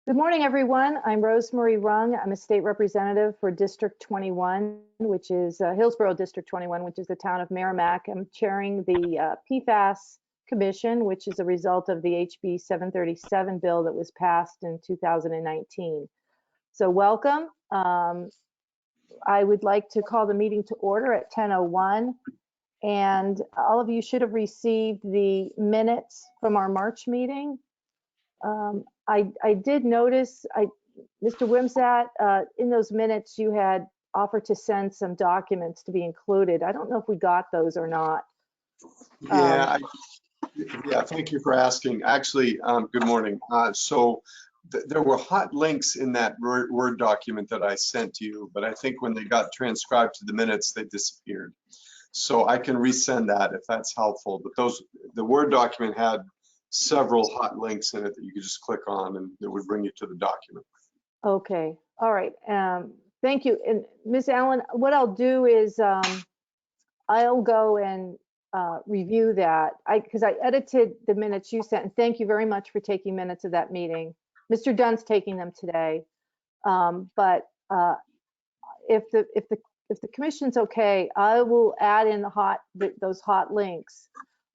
Good morning, everyone. I'm Rosemary Rung. I'm a state representative for District 21, which is Hillsborough District 21, which is the town of Merrimack. I'm chairing the PFAS Commission, which is a result of the HB 737 bill that was passed in 2019. So welcome. I would like to call the meeting to order at 10:01. And all of you should have received the minutes from our March meeting. I did notice, Mr. Wimsatt, in those minutes you had offered to send some documents to be included. I don't know if we got those or not. Yeah, thank you for asking. Actually, good morning. There were hot links in that Word document that I sent to you, but I think when they got transcribed to the minutes, they disappeared. So I can resend that if that's helpful. But the Word document had several hot links in it that you could just click on and it would bring you to the document. Okay, all right. Thank you. And Ms. Allen, what I'll do is I'll go and review that because I edited the minutes you sent. And thank you very much for taking minutes of that meeting. Mr. Dunn's taking them today. But if the commission's okay, I will add in those hot links.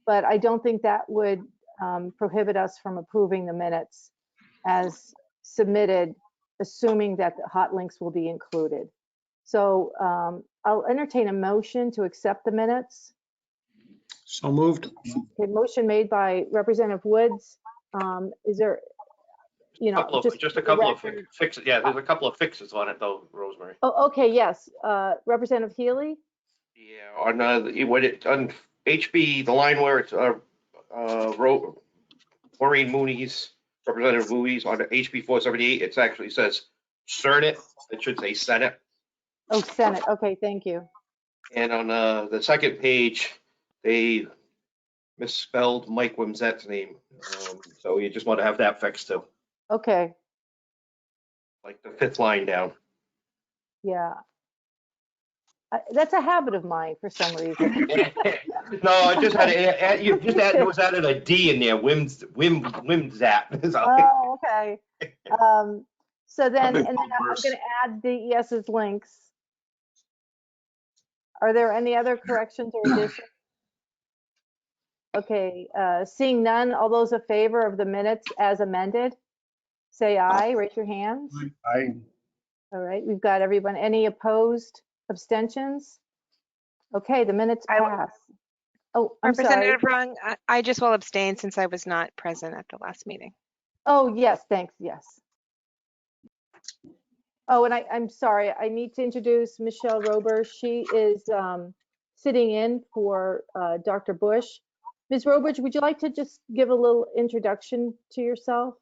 But I don't think that would prohibit us from approving the minutes as submitted, assuming that the hot links will be included. So I'll entertain a motion to accept the minutes. So moved. Okay, motion made by Representative Woods. Is there, just a couple of fixes. Yeah, there's a couple of fixes on it though, Rosemary. Oh, okay, yes. Representative Healy? Yeah, on HB, the line where it's Maureen Mooney's, Representative Mooney's on HB 478, it actually says Senate. It should say Senate. Oh, Senate. Okay, thank you. And on the second page, they misspelled Mike Wimsatt's name. So you just want to have that fixed too. Okay. Like the 5th line down. Yeah. That's a habit of mine for some reason. No, I just had it was added a D in there. Wimsatt. Oh, okay. So then, and then I'm going to add DES's links. Are there any other corrections or additions? Okay, seeing none, all those in favor of the minutes as amended, say aye, raise your hands. Aye. All right, we've got everyone. Any opposed, abstentions? Okay, the minutes pass. Oh, I'm Representative sorry. Rung, I just will abstain since I was not present at the last meeting. Oh, yes, thanks, yes. Oh, and I'm sorry, I need to introduce Michelle Rober. She is sitting in for Dr. Bush. Ms. Rober, would you like to just give a little introduction to yourself?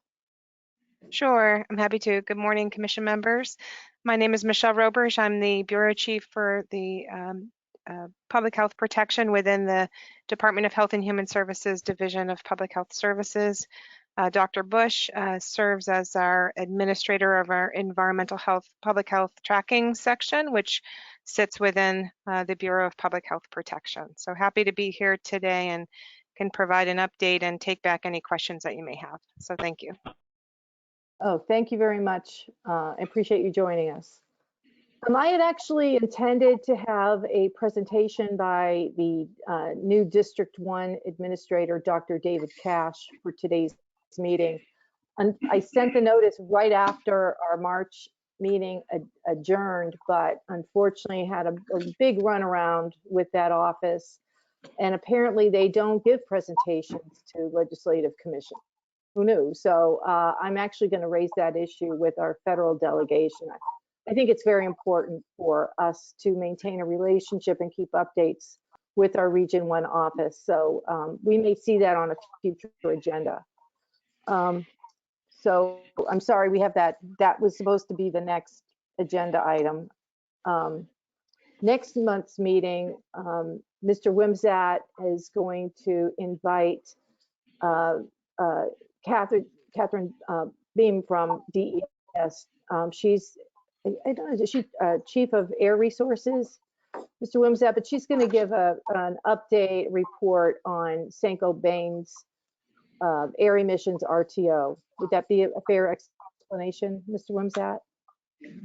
Sure, I'm happy to. Good morning, commission members. My name is Michelle Roberge. I'm the Bureau Chief for the Public Health Protection within the Department of Health and Human Services Division of Public Health Services. Dr. Bush serves as our administrator of our environmental health, public health tracking section, which sits within the Bureau of Public Health Protection. So happy to be here today and can provide an update and take back any questions that you may have. So thank you. Oh, thank you very much. I appreciate you joining us. I had actually intended to have a presentation by the new District 1 Administrator, Dr. David Cash, for today's meeting. And I sent the notice right after our March meeting adjourned, but unfortunately had a big runaround with that office. And apparently they don't give presentations to legislative commission. Who knew? So I'm actually going to raise that issue with our federal delegation. I think it's very important for us to maintain a relationship and keep updates with our Region 1 office. So we may see that on a future agenda. So I'm sorry we have that. That was supposed to be the next agenda item. Next month's meeting, Mr. Wimsatt is going to invite Catherine Beam from DES. She's, I don't know, is she Chief of Air Resources, Mr. Wimsatt, but she's going to give an update report on Saint-Gobain's air emissions RTO. Would that be a fair explanation, Mr. Wimsatt?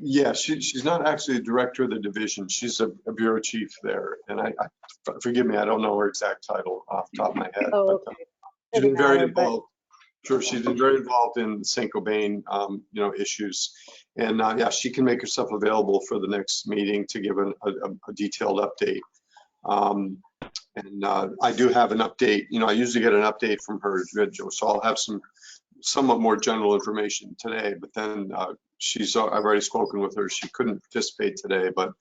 Yeah, she's not actually a director of the division. She's a bureau chief there. And forgive me, I don't know her exact title off the top of my head. Oh, But okay. she's Doesn't been very matter, but involved. Sure, she's been very involved in St. Cobain, issues. And yeah, she can make herself available for the next meeting to give a detailed update. And I do have an update. I usually get an update from her, so I'll have some somewhat more general information today. But then I've already spoken with her. She couldn't participate today, but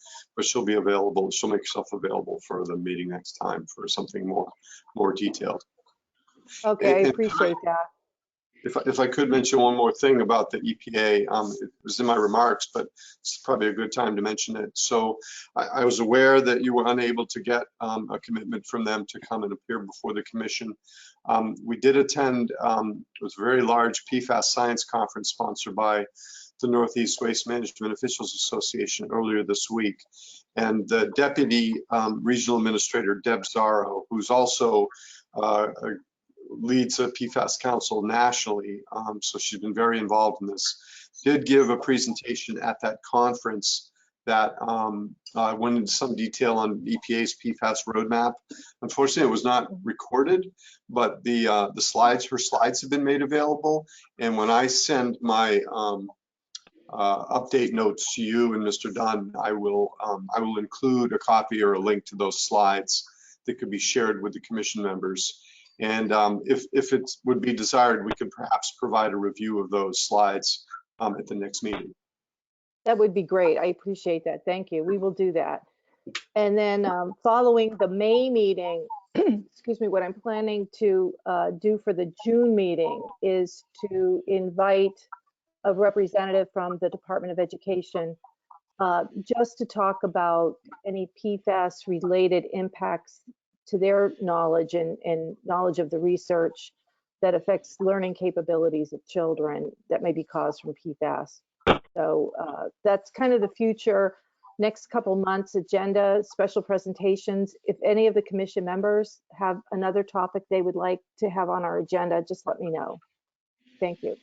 she'll be available. She'll make herself available for the meeting next time for something more detailed. okay, I And appreciate that. if I could mention one more thing about the EPA, it was in my remarks, but it's probably a good time to mention it. So I was aware that you were unable to get a commitment from them to come and appear before the commission. We did attend, it was a very large PFAS science conference sponsored by the Northeast Waste Management Officials Association earlier this week. And the Deputy Regional Administrator, Deb Zaro, who's also leads a PFAS council nationally, so she's been very involved in this, did give a presentation at that conference that went into some detail on EPA's PFAS roadmap. Unfortunately, it was not recorded, but her slides have been made available. And when I send my update notes to you and Mr. Dunn, I will include a copy or a link to those slides that could be shared with the commission members. And if it would be desired, we could perhaps provide a review of those slides at the next meeting. That would be great. I appreciate that. Thank you. We will do that. And then following the May meeting, excuse me, what I'm planning to do for the June meeting is to invite a representative from the Department of Education just to talk about any PFAS related impacts to their knowledge and knowledge of the research that affects learning capabilities of children that may be caused from PFAS. So that's kind of the future next couple months agenda, special presentations. If any of the commission members have another topic they would like to have on our agenda, just let me know. Thank you.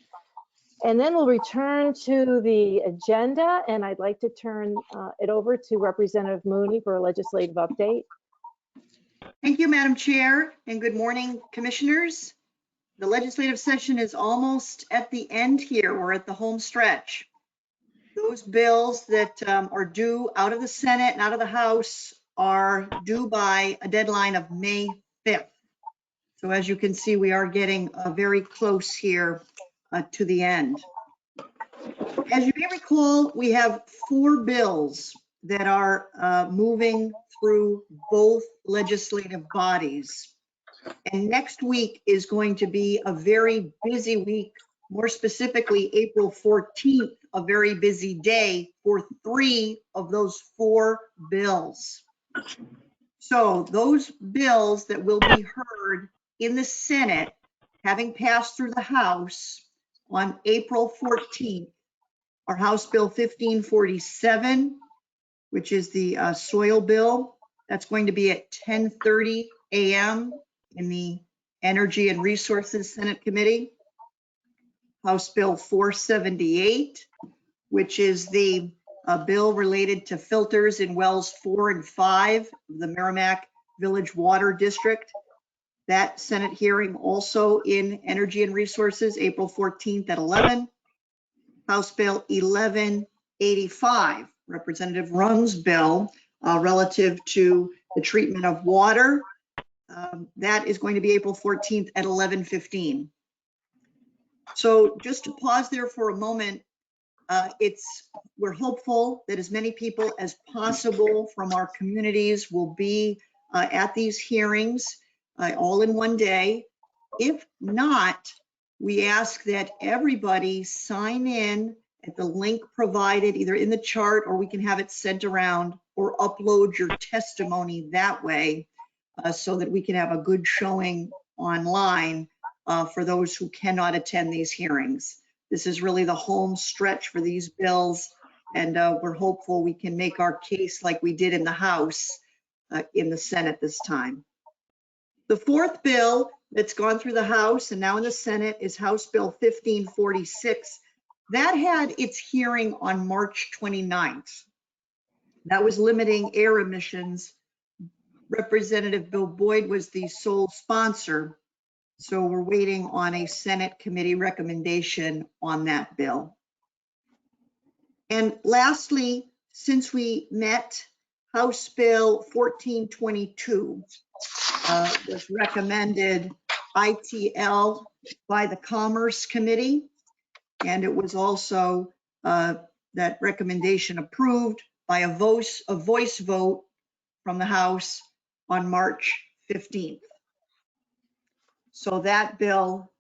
And then we'll return to the agenda, and I'd like to turn it over to Representative Mooney for a legislative update. Thank you, Madam Chair, and good morning, commissioners. The legislative session is almost at the end here. We're at the home stretch. Those bills that are due out of the Senate and out of the House are due by a deadline of May 5th. So as you can see, we are getting very close here to the end. As you may recall, we have 4 bills that are moving through both legislative bodies. And next week is going to be a very busy week, more specifically April 14th, a very busy day for 3 of those 4 bills. So those bills that will be heard in the Senate, having passed through the House on April 14th, are House Bill 1547, which is the soil bill. That's going to be at 10:30 a.m. in the Energy and Resources Senate Committee. House Bill 478, which is the bill related to filters in wells 4 and 5 of the Merrimack Village Water District. That Senate hearing also in Energy and Resources, April 14th at 11. House Bill 1185, Representative Rung's bill relative to the treatment of water. That is going to be April 14th at 11:15. So just to pause there for a moment, we're hopeful that as many people as possible from our communities will be at these hearings all in one day. If not, we ask that everybody sign in at the link provided either in the chart, or we can have it sent around, or upload your testimony that way so that we can have a good showing online for those who cannot attend these hearings. This is really the home stretch for these bills, and we're hopeful we can make our case like we did in the House in the Senate this time. The 4th bill that's gone through the House and now in the Senate is House Bill 1546. That had its hearing on March 29th. That was limiting air emissions. Representative Bill Boyd was the sole sponsor. So we're waiting on a Senate committee recommendation on that bill. And lastly, since we met, House Bill 1422 was recommended ITL by the Commerce Committee. And it was also that recommendation approved by a voice vote from the House on March 15th. So that bill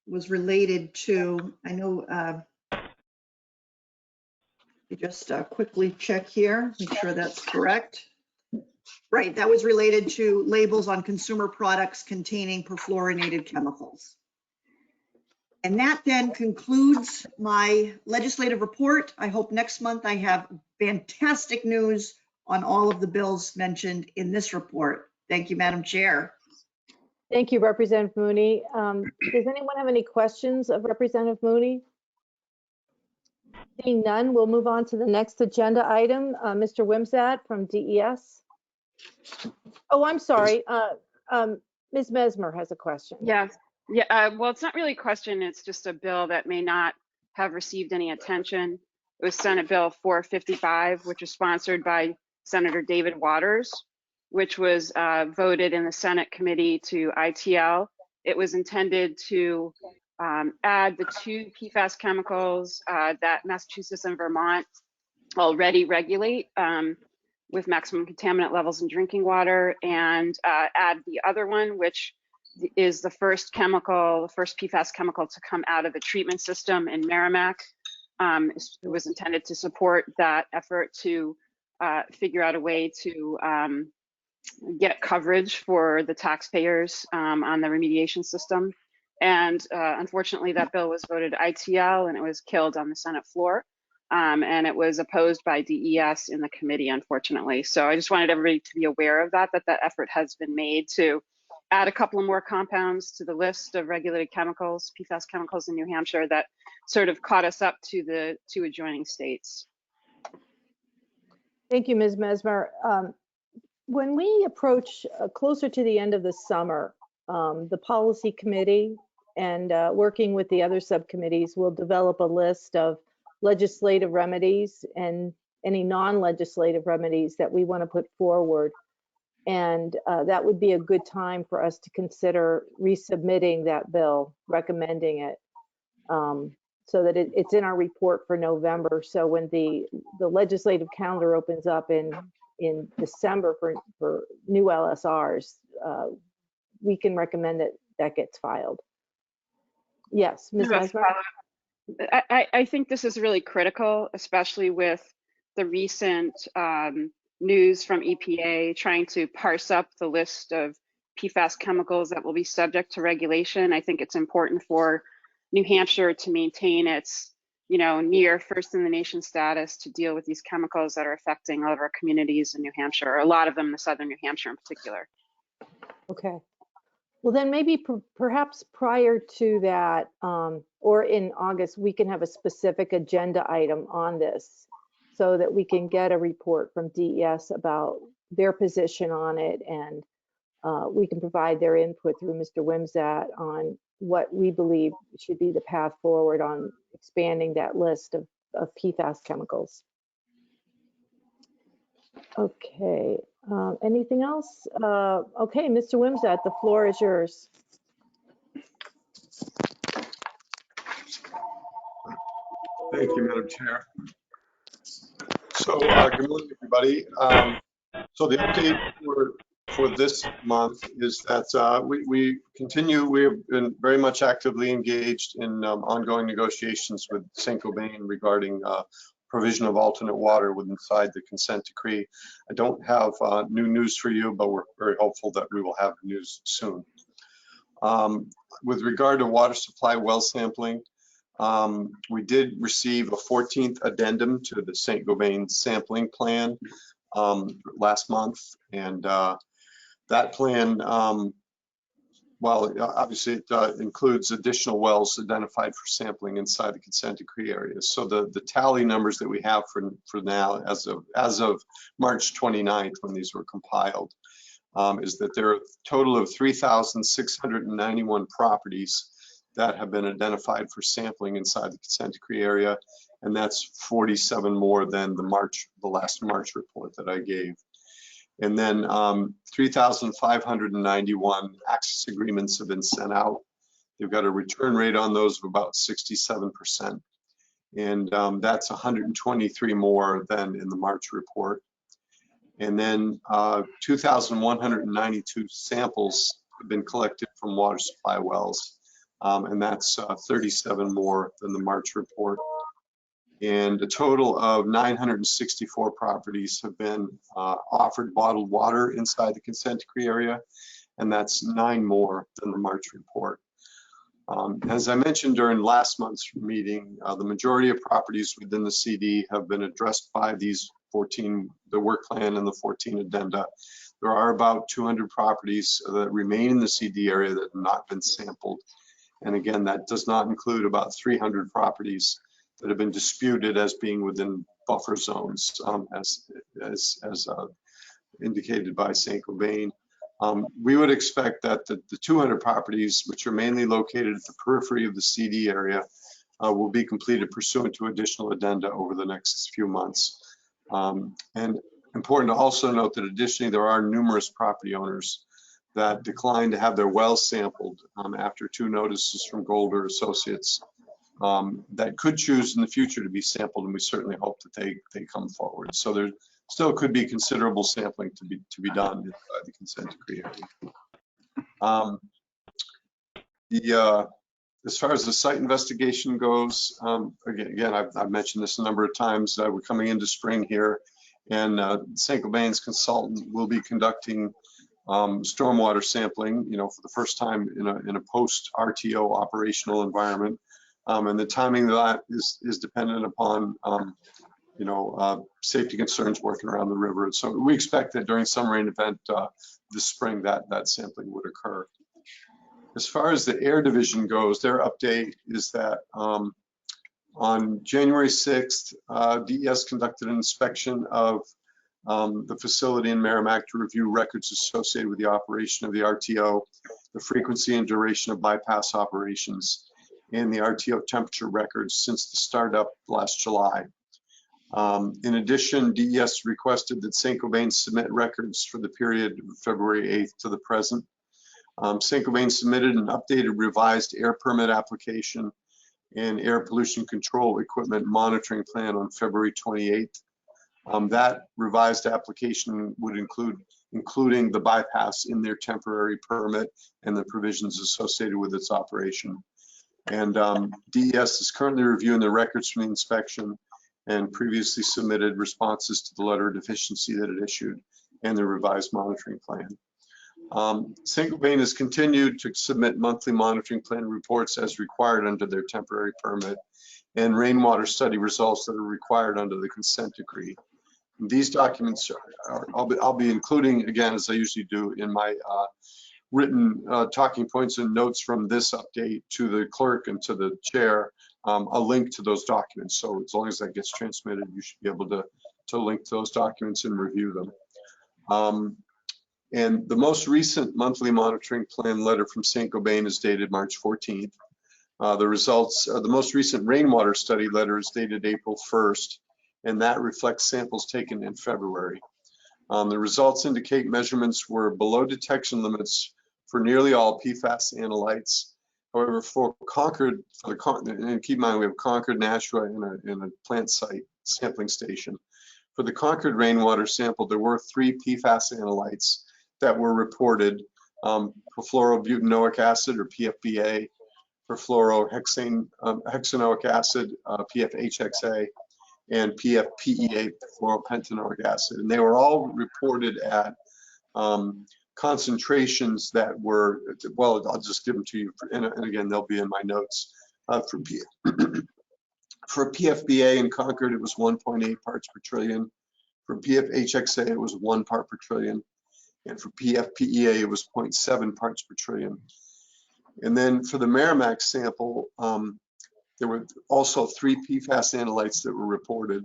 was related to, I know, you just quickly check here, make sure that's correct. Right, that was related to labels on consumer products containing perfluorinated chemicals. And that then concludes my legislative report. I hope next month I have fantastic news on all of the bills mentioned in this report. Thank you, Madam Chair. Thank you, Representative Mooney. Does anyone have any questions of Representative Mooney? Seeing none, we'll move on to the next agenda item. Mr. Wimsatt from DES. Oh, I'm sorry. Ms. Mesmer has a question. Yes. Yeah. Well, it's not really a question. It's just a bill that may not have received any attention. It was Senate Bill 455, which was sponsored by Senator David Waters, which was voted in the Senate committee to ITL. It was intended to add the two PFAS chemicals that Massachusetts and Vermont already regulate with maximum contaminant levels in drinking water, and add the other one, which is the first chemical, the first PFAS chemical to come out of the treatment system in Merrimack. It was intended to support that effort to figure out a way to get coverage for the taxpayers on the remediation system. And unfortunately, that bill was voted ITL and it was killed on the Senate floor. And it was opposed by DES in the committee, unfortunately. So I just wanted everybody to be aware of that effort has been made to add a couple of more compounds to the list of regulated chemicals, PFAS chemicals in New Hampshire, that sort of caught us up to the two adjoining states. Thank you, Ms. Mesmer. When we approach closer to the end of the summer, the policy committee and working with the other subcommittees will develop a list of legislative remedies and any non-legislative remedies that we want to put forward. And that would be a good time for us to consider resubmitting that bill, recommending it, so that it's in our report for November. So when the legislative calendar opens up in December for new LSRs, we can recommend that that gets filed. Yes, Ms. Mesmer? I think this is really critical, especially with the recent news from EPA trying to parse up the list of PFAS chemicals that will be subject to regulation. I think it's important for New Hampshire to maintain its, near first in the nation status to deal with these chemicals that are affecting all of our communities in New Hampshire, or a lot of them in southern New Hampshire in particular. Okay. Well, then maybe perhaps prior to that, or in August, we can have a specific agenda item on this so that we can get a report from DES about their position on it, and we can provide their input through Mr. Wimsatt on what we believe should be the path forward on expanding that list of PFAS chemicals. Okay, anything else? Okay, Mr. Wimsatt, the floor is yours. Thank you, Madam Chair. So good morning, everybody. So the update for this month is that we have been very much actively engaged in ongoing negotiations with Saint-Gobain regarding provision of alternate water inside the consent decree. I don't have new news for you, but we're very hopeful that we will have news soon. With regard to water supply well sampling, we did receive a 14th addendum to the Saint-Gobain sampling plan last month, and that plan, well, well, obviously it includes additional wells identified for sampling inside the consent decree areas. So the tally numbers that we have for now, as of March 29th, when these were compiled, is that there are a total of 3,691 properties that have been identified for sampling inside the consent decree area, and that's 47 more than the last March report that I gave. And then 3,591 access agreements have been sent out. They've got a return rate on those of about 67%. And that's 123 more than in the March report. And then 2,192 samples have been collected from water supply wells. And that's 37 more than the March report. And a total of 964 properties have been offered bottled water inside the consent decree area, and that's 9 more than the March report. As I mentioned during last month's meeting, the majority of properties within the CD have been addressed by these 14, the work plan and the 14 addenda. There are about 200 properties that remain in the CD area that have not been sampled. And again, that does not include about 300 properties that have been disputed as being within buffer zones, as indicated by Saint-Gobain. We would expect that the 200 properties, which are mainly located at the periphery of the CD area, will be completed pursuant to additional addenda over the next few months. And important to also note that additionally, there are numerous property owners that declined to have their wells sampled after 2 notices from Golder Associates that could choose in the future to be sampled, and we certainly hope that they come forward. So there still could be considerable sampling to be done inside the consent decree area. As far as the site investigation goes, again, I've mentioned this a number of times. We're coming into spring here, and Saint-Gobain's consultant will be conducting stormwater sampling, for the first time in a post-RTO operational environment. And the timing of that is dependent upon, safety concerns working around the river. So we expect that during some rain event this spring that sampling would occur. As far as the air division goes, their update is that on January 6th, DES conducted an inspection of the facility in Merrimack to review records associated with the operation of the RTO, the frequency and duration of bypass operations, and the RTO temperature records since the startup last July. In addition, DES requested that Saint-Gobain submit records for the period of February 8th to the present. Saint-Gobain submitted an updated revised air permit application and air pollution control equipment monitoring plan on February 28th. That revised application would including the bypass in their temporary permit and the provisions associated with its operation. And DES is currently reviewing the records from the inspection and previously submitted responses to the letter of deficiency that it issued and the revised monitoring plan. Saint-Gobain has continued to submit monthly monitoring plan reports as required under their temporary permit and rainwater study results that are required under the consent decree. These documents I'll be including, again, as I usually do, in my written talking points and notes from this update to the clerk and to the chair, a link to those documents. So as long as that gets transmitted, you should be able to link to those documents and review them. And the most recent monthly monitoring plan letter from Saint-Gobain is dated March 14th. The results, the most recent rainwater study letter is dated April 1st, and that reflects samples taken in February. The results indicate measurements were below detection limits for nearly all PFAS analytes. However, for Concord, and keep in mind we have Concord, Nashua in a plant site sampling station. For the Concord rainwater sample, there were 3 PFAS analytes that were reported: perfluorobutanoic acid, or PFBA, perfluorohexanoic acid, PFHXA, and PFPEA, fluoropentanoic acid. And they were all reported at concentrations that were, well, I'll just give them to you, and again, they'll be in my notes. For PFBA in Concord, it was 1.8 parts per trillion. For PFHXA, it was 1 part per trillion. And for PFPEA, it was 0.7 parts per trillion. And then for the Merrimack sample, there were also 3 PFAS analytes that were reported.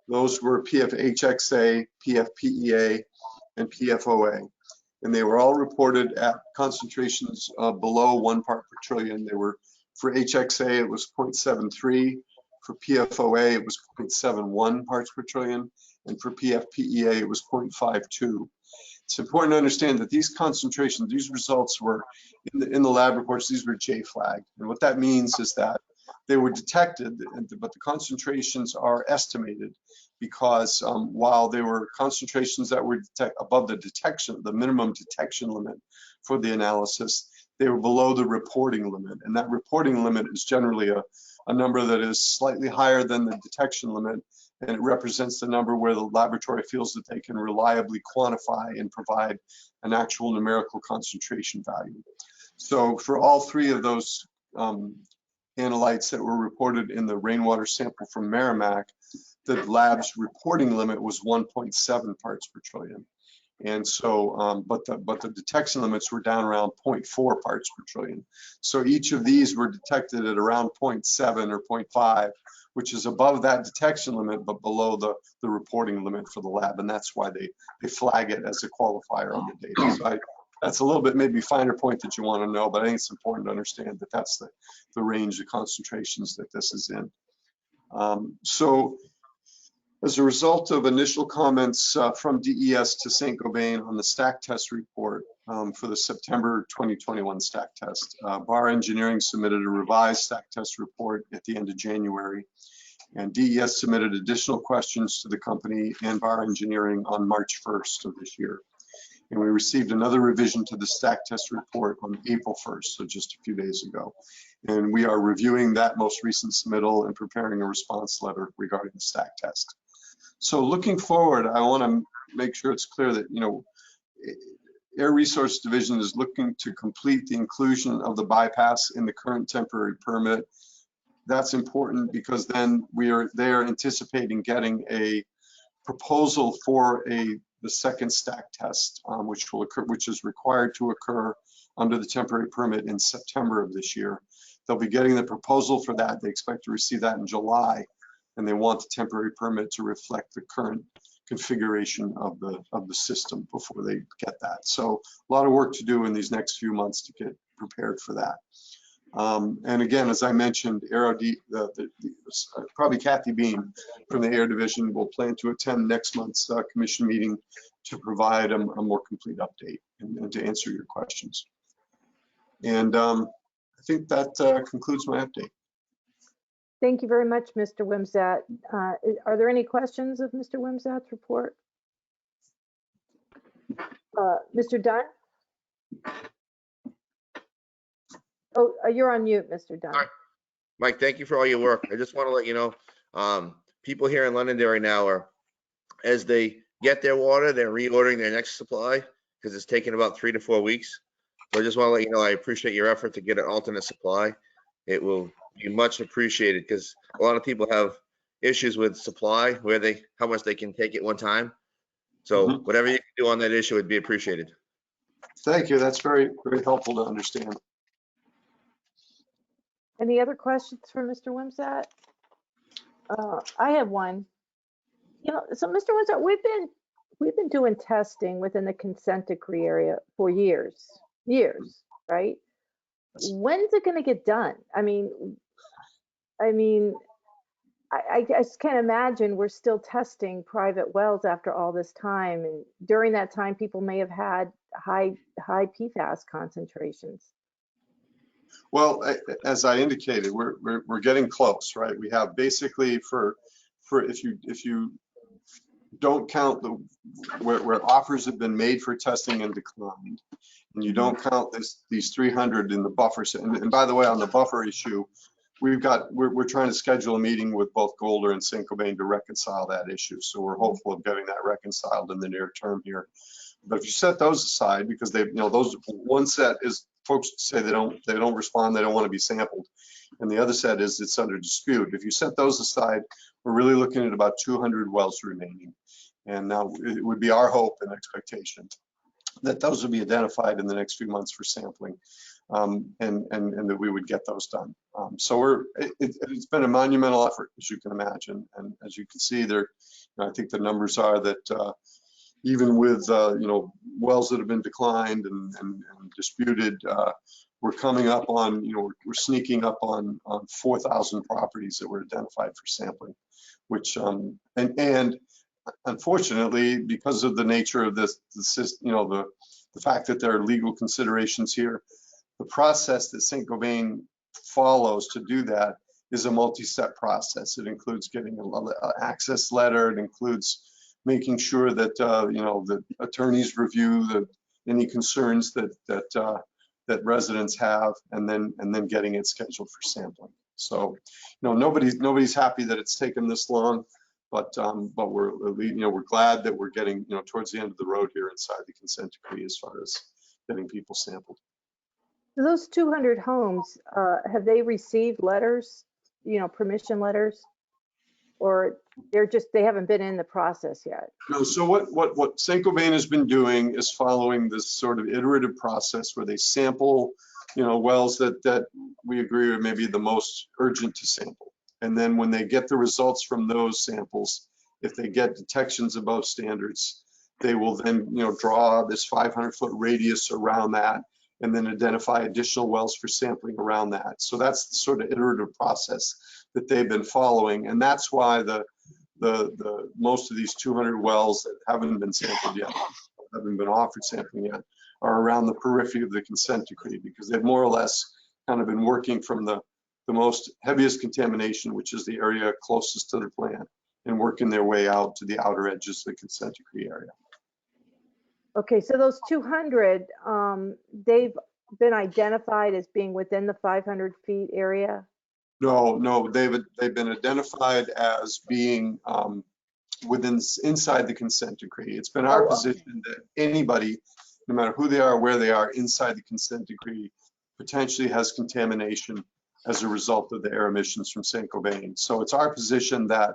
Those were PFHXA, PFPEA, and PFOA. And they were all reported at concentrations below 1 part per trillion. They were, for HXA, it was 0.73. For PFOA, it was 0.71 parts per trillion. And for PFPEA, it was 0.52. It's important to understand that these concentrations, these results were in the lab reports, these were J-flagged. And what that means is that they were detected, but the concentrations are estimated because while they were concentrations that were above the minimum detection limit for the analysis, they were below the reporting limit. And that reporting limit is generally a number that is slightly higher than the detection limit, and it represents the number where the laboratory feels that they can reliably quantify and provide an actual numerical concentration value. So for all 3 of those analytes that were reported in the rainwater sample from Merrimack, the lab's reporting limit was 1.7 parts per trillion. And so, but the detection limits were down around 0.4 parts per trillion. So each of these were detected at around 0.7 or 0.5, which is above that detection limit, but below the reporting limit for the lab. And that's why they flag it as a qualifier on the data. So that's a little bit maybe finer point that you want to know, but I think it's important to understand that that's the range of concentrations that this is in. So as a result of initial comments from DES to Saint-Gobain on the stack test report for the September 2021 stack test, Bar Engineering submitted a revised stack test report at the end of January, and DES submitted additional questions to the company and Bar Engineering on March 1st of this year. And we received another revision to the stack test report on April 1st, so just a few days ago. And we are reviewing that most recent submittal and preparing a response letter regarding the stack test. So looking forward, I want to make sure it's clear that, you know, Air Resource Division is looking to complete the inclusion of the bypass in the current temporary permit. That's important because then they are anticipating getting a proposal for the second stack test, which is required to occur under the temporary permit in September of this year. They'll be getting the proposal for that. They expect to receive that in July, and they want the temporary permit to reflect the current configuration of the system before they get that. So a lot of work to do in these next few months to get prepared for that. And again, as I mentioned, probably Kathy Beam from the Air Division will plan to attend next month's commission meeting to provide a more complete update and to answer your questions. And I think that concludes my update. Thank you very much, Mr. Wimsatt. Are there any questions of Mr. Wimsatt's report? Mr. Dunn? Oh, you're on mute, Mr. Dunn. Right. Mike, thank you for all your work. I just want to let you know, people here in Londonderry now are, as they get their water, they're reordering their next supply because it's taking about 3 to 4 weeks. So I just want to let you know, I appreciate your effort to get an alternate supply. It will be much appreciated because a lot of people have issues with supply where how much they can take at one time. So whatever you can do on that issue would be appreciated. Thank you. That's very, very helpful to understand. Any other questions for Mr. Wimsatt? I have one. You know, so Mr. Wimsatt, we've been doing testing within the consent decree area for years, right? When's it going to get done? I mean, I just can't imagine we're still testing private wells after all this time. And during that time, people may have had high PFAS concentrations. Well, as I indicated, we're getting close, right? We have basically for if you don't count where offers have been made for testing and declined, and you don't count these 300 in the buffer. And by the way, on the buffer issue, we're trying to schedule a meeting with both Golder and Saint-Gobain to reconcile that issue. So we're hopeful of getting that reconciled in the near term here. But if you set those aside, because those one set is folks say they don't respond, they don't want to be sampled, and the other set is it's under dispute. If you set those aside, we're really looking at about 200 wells remaining, and now it would be our hope and expectation that those will be identified in the next few months for sampling. and that we would get those done. So it's been a monumental effort, as you can imagine. And as you can see there, I think the numbers are that even with, wells that have been declined and disputed, we're coming up on, we're sneaking up on 4,000 properties that were identified for sampling, which, and unfortunately, because of the nature of this, the fact that there are legal considerations here, the process that Saint-Gobain follows to do that is a multi-step process. It includes getting an access letter. It includes making sure that, the attorneys review any concerns that residents have, and then getting it scheduled for sampling. So, nobody's happy that it's taken this long, but we're glad that we're getting, towards the end of the road here inside the consent decree as far as getting people sampled. Those 200 homes, have they received letters, permission letters, or they haven't been in the process yet? No, so what Saint-Gobain has been doing is following this sort of iterative process where they sample, wells that we agree are maybe the most urgent to sample. And then when they get the results from those samples, if they get detections above standards, they will then, draw this 500-foot radius around that, and then identify additional wells for sampling around that. So that's the sort of iterative process that they've been following. And that's why the most of these 200 wells that haven't been sampled yet, haven't been offered sampling yet, are around the periphery of the consent decree, because they've more or less kind of been working from the most heaviest contamination, which is the area closest to the plant, and working their way out to the outer edges of the consent decree area. Okay, so those 200, they've been identified as being within the 500 feet area? No, they've been identified as being inside the consent decree. It's been our position that anybody, no matter who they are, where they are inside the consent decree, potentially has contamination as a result of the air emissions from Saint-Gobain. So it's our position that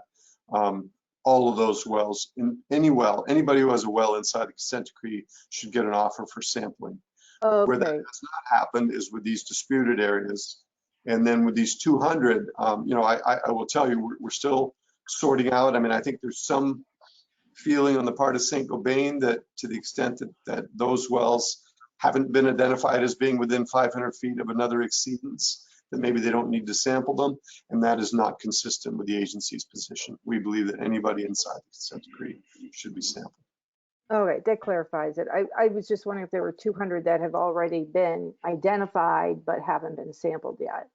all of those wells, anybody who has a well inside the consent decree should get an offer for sampling. Okay. Where that has not happened is with these disputed areas. And then with these 200, I will tell you, we're still sorting out. I mean, I think there's some feeling on the part of Saint-Gobain that to the extent that those wells haven't been identified as being within 500 feet of another exceedance, that maybe they don't need to sample them, and that is not consistent with the agency's position. We believe that anybody inside the consent decree should be sampled. All right, that clarifies it. I was just wondering if there were 200 that have already been identified but haven't been sampled yet.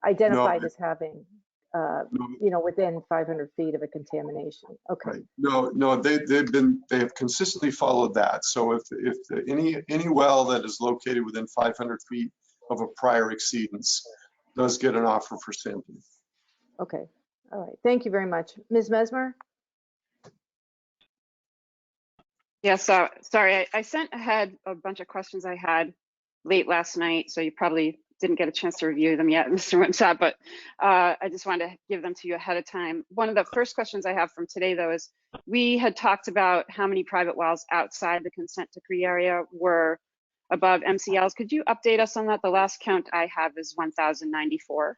Identified as having, within 500 feet of a contamination. Okay. Right. No, they have consistently followed that. So if any well that is located within 500 feet of a prior exceedance does get an offer for sampling. Okay. All right. Thank you very much. Ms. Mesmer? Yes, sorry, I sent ahead a bunch of questions I had late last night, so you probably didn't get a chance to review them yet, Mr. Wimsatt, but I just wanted to give them to you ahead of time. One of the first questions I have from today, though, is we had talked about how many private wells outside the consent decree area were above MCLs. Could you update us on that? The last count I have is 1,094.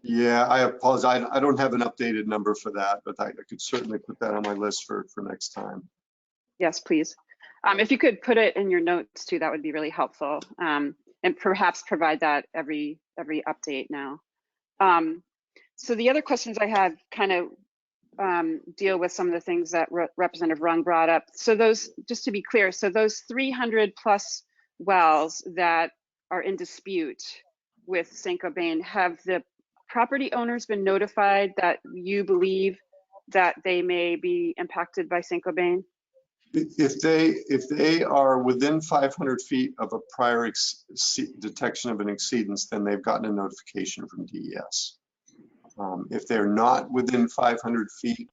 Yeah, I apologize. I don't have an updated number for that, but I could certainly put that on my list for next time. Yes, please. If you could put it in your notes too, that would be really helpful. And perhaps provide that every update now. So the other questions I had kind of deal with some of the things that Representative Rung brought up. So those, just to be clear, so those 300 plus wells that are in dispute with Saint-Gobain, have the property owners been notified that you believe that they may be impacted by Saint-Gobain? If they are within 500 feet of a prior detection of an exceedance, then they've gotten a notification from DES. If they're not within 500 feet,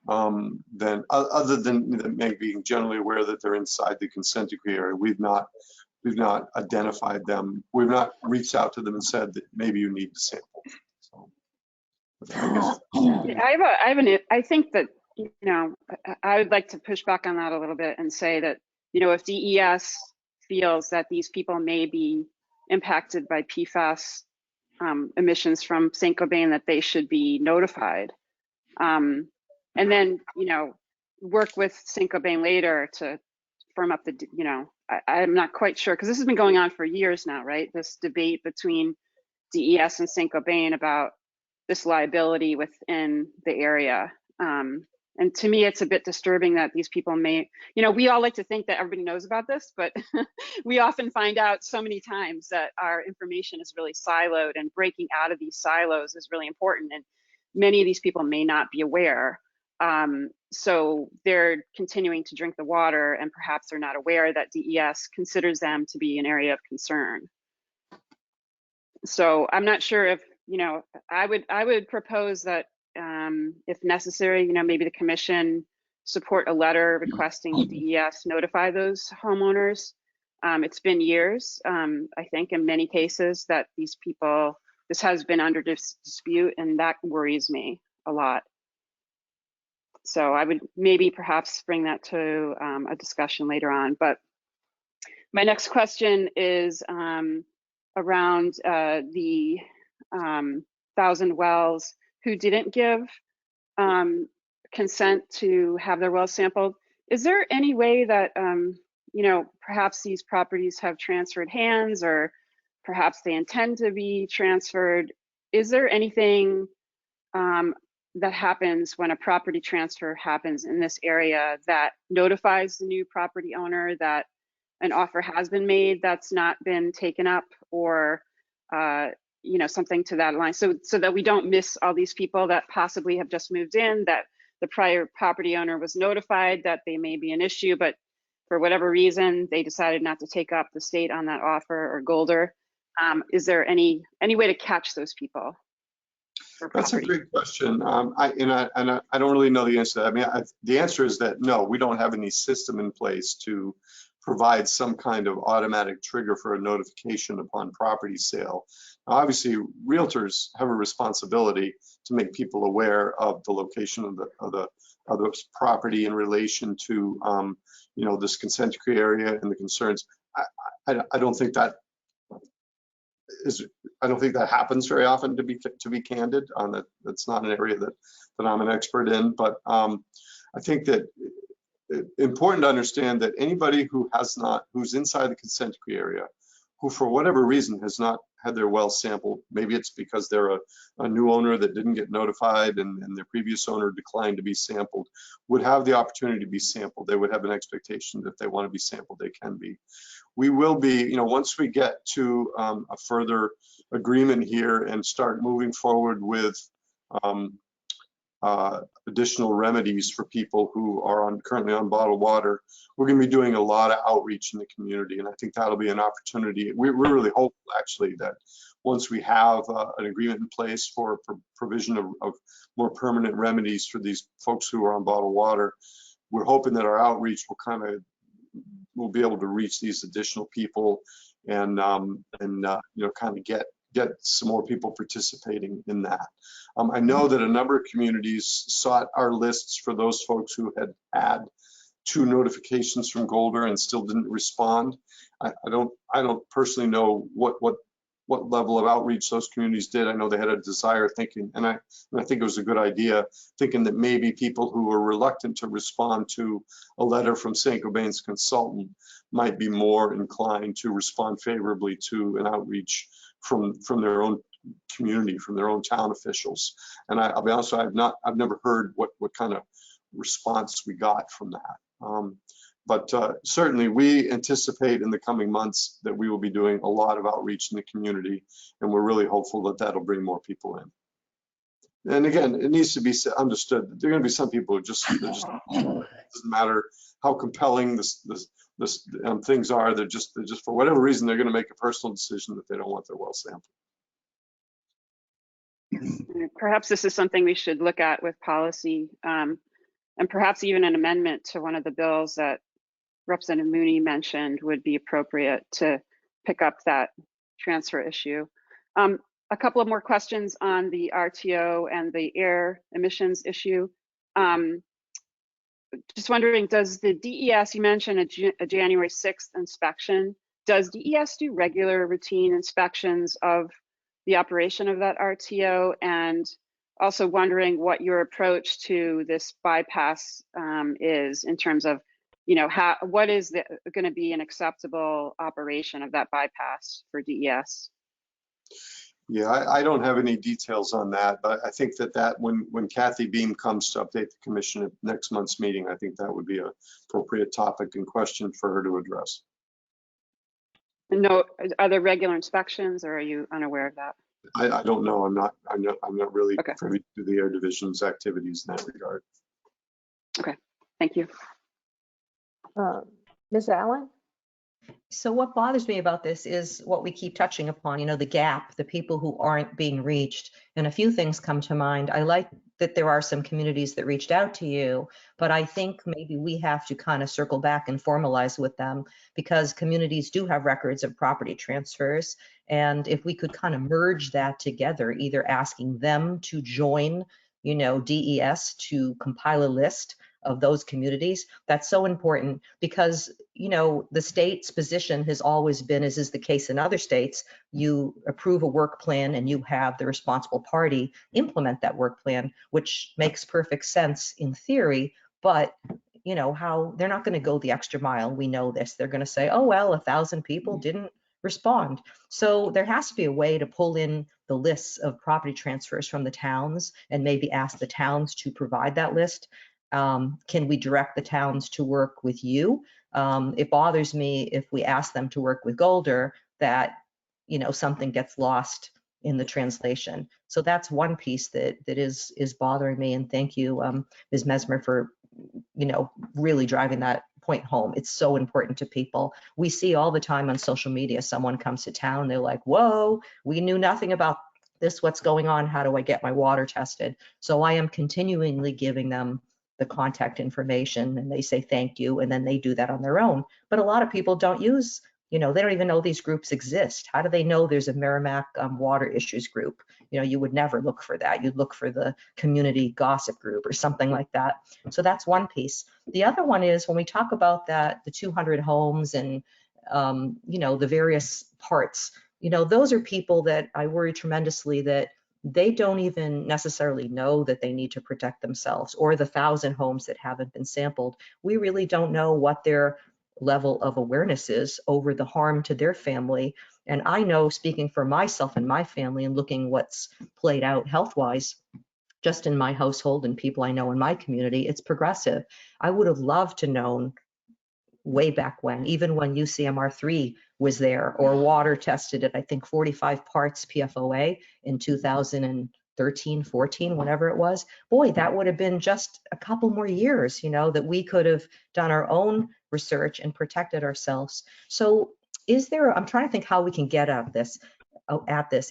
then other than maybe being generally aware that they're inside the consent decree area, we've not identified them. We've not reached out to them and said that maybe you need to sample. So, I think that, I would like to push back on that a little bit and say that, if DES feels that these people may be impacted by PFAS emissions from St. Gobain, that they should be notified. And then, you know, work with St. Gobain later to firm up the, you know, I'm not quite sure, because this has been going on for years now, right? This debate between DES and St. Gobain about this liability within the area. And to me, it's a bit disturbing that these people may, you know, we all like to think that everybody knows about this, but we often find out so many times that our information is really siloed, and breaking out of these silos is really important. And many of these people may not be aware. So they're continuing to drink the water, and perhaps they're not aware that DES considers them to be an area of concern. So I'm not sure if, you know, I would propose that if necessary, you know, maybe the commission support a letter requesting DES notify those homeowners. It's been years, I think, in many cases that these people, this has been under dispute, and that worries me a lot. So I would maybe perhaps bring that to a discussion later on. But my next question is around the 1,000 wells who didn't give consent to have their wells sampled. Is there any way that, you know, perhaps these properties have transferred hands, or perhaps they intend to be transferred? Is there anything that happens when a property transfer happens in this area that notifies the new property owner that an offer has been made that's not been taken up, or you know, something to that line, so that we don't miss all these people that possibly have just moved in, that the prior property owner was notified that they may be an issue, but for whatever reason they decided not to take up the state on that offer or Golder. Is there any way to catch those people? That's a great question. I don't really know the answer to that. I mean, the answer is that no, we don't have any system in place to provide some kind of automatic trigger for a notification upon property sale. Now, obviously, realtors have a responsibility to make people aware of the location of the property in relation to you know, this consent decree area and the concerns. I don't think that happens very often, to be candid. That's not an area that I'm an expert in, but I think that it's important to understand that anybody who's inside the consent decree area, who for whatever reason has not had their well sampled, maybe it's because they're a new owner that didn't get notified and their previous owner declined to be sampled, would have the opportunity to be sampled. They would have an expectation that if they want to be sampled, they can be. We will be, you know, once we get to a further agreement here and start moving forward with additional remedies for people who are currently on bottled water, we're going to be doing a lot of outreach in the community, and I think that'll be an opportunity. We're really hopeful, actually, that once we have an agreement in place for provision of more permanent remedies for these folks who are on bottled water, we're hoping that our outreach will be able to reach these additional people and you know, kind of get some more people participating in that. I know that a number of communities sought our lists for those folks who had 2 notifications from Golder and still didn't respond. I don't personally know what level of outreach those communities did. I know they had a desire, thinking, and I think it was a good idea, thinking that maybe people who were reluctant to respond to a letter from St. Gobain's consultant might be more inclined to respond favorably to an outreach from their own community, from their own town officials. And I'll be honest, I've never heard what kind of response we got from that. But certainly we anticipate in the coming months that we will be doing a lot of outreach in the community, and we're really hopeful that that'll bring more people in. And again, it needs to be understood that there are going to be some people who just it doesn't matter how compelling things are. They're just for whatever reason, they're going to make a personal decision that they don't want their well sampled. Perhaps this is something we should look at with policy, and perhaps even an amendment to one of the bills that Representative Mooney mentioned would be appropriate to pick up that transfer issue. A couple of more questions on the RTO and the air emissions issue. Just wondering, does the DES, you mentioned a January 6th inspection, does DES do regular routine inspections of the operation of that RTO? And also wondering what your approach to this bypass is in terms of, you know, what is going to be an acceptable operation of that bypass for DES? Yeah, I don't have any details on that, but I think that when Kathy Beam comes to update the commission at next month's meeting, I think that would be an appropriate topic and question for her to address. No, are there regular inspections, or are you unaware of that? I don't know. I'm not really Okay. privy to the Air Division's activities in that regard. Okay, thank you. Ms. Allen? So what bothers me about this is what we keep touching upon, you know, the gap, the people who aren't being reached. And a few things come to mind. I like that there are some communities that reached out to you, but I think maybe we have to kind of circle back and formalize with them, because communities do have records of property transfers. And if we could kind of merge that together, either asking them to join, you know, DES to compile a list of those communities, that's so important, because, you know, the state's position has always been, as is the case in other states, you approve a work plan and you have the responsible party implement that work plan, which makes perfect sense in theory, but you know, how they're not going to go the extra mile. We know this. They're going to say, oh, well, 1,000 people didn't respond. So there has to be a way to pull in the lists of property transfers from the towns and maybe ask the towns to provide that list. Can we direct the towns to work with you? It bothers me if we ask them to work with Golder that, you know, something gets lost in the translation. So that's one piece that is bothering me. And thank you, Ms. Mesmer, for, you know, really driving that point home. It's so important to people. We see all the time on social media, someone comes to town, they're like, whoa, we knew nothing about this. What's going on? How do I get my water tested? So I am continually giving them the contact information, and they say thank you, and then they do that on their own. But a lot of people don't use, you know, they don't even know these groups exist. How do they know there's a Merrimack water issues group? You know, you would never look for that. You'd look for the community gossip group or something like that. So that's one piece. The other one is when we talk about that, the 200 homes and, you know, the various parts, you know, those are people that I worry tremendously that they don't even necessarily know that they need to protect themselves, or the 1,000 homes that haven't been sampled. We really don't know what their level of awareness is over the harm to their family. And I know, speaking for myself and my family and looking what's played out health-wise, just in my household and people I know in my community, it's progressive. I would have loved to known way back when, even when UCMR3 was there, or water tested at, I think, 45 parts PFOA in 2013, 14, whenever it was. Boy, that would have been just a couple more years, you know, that we could have done our own research and protected ourselves. So is there, I'm trying to think how we can get at this.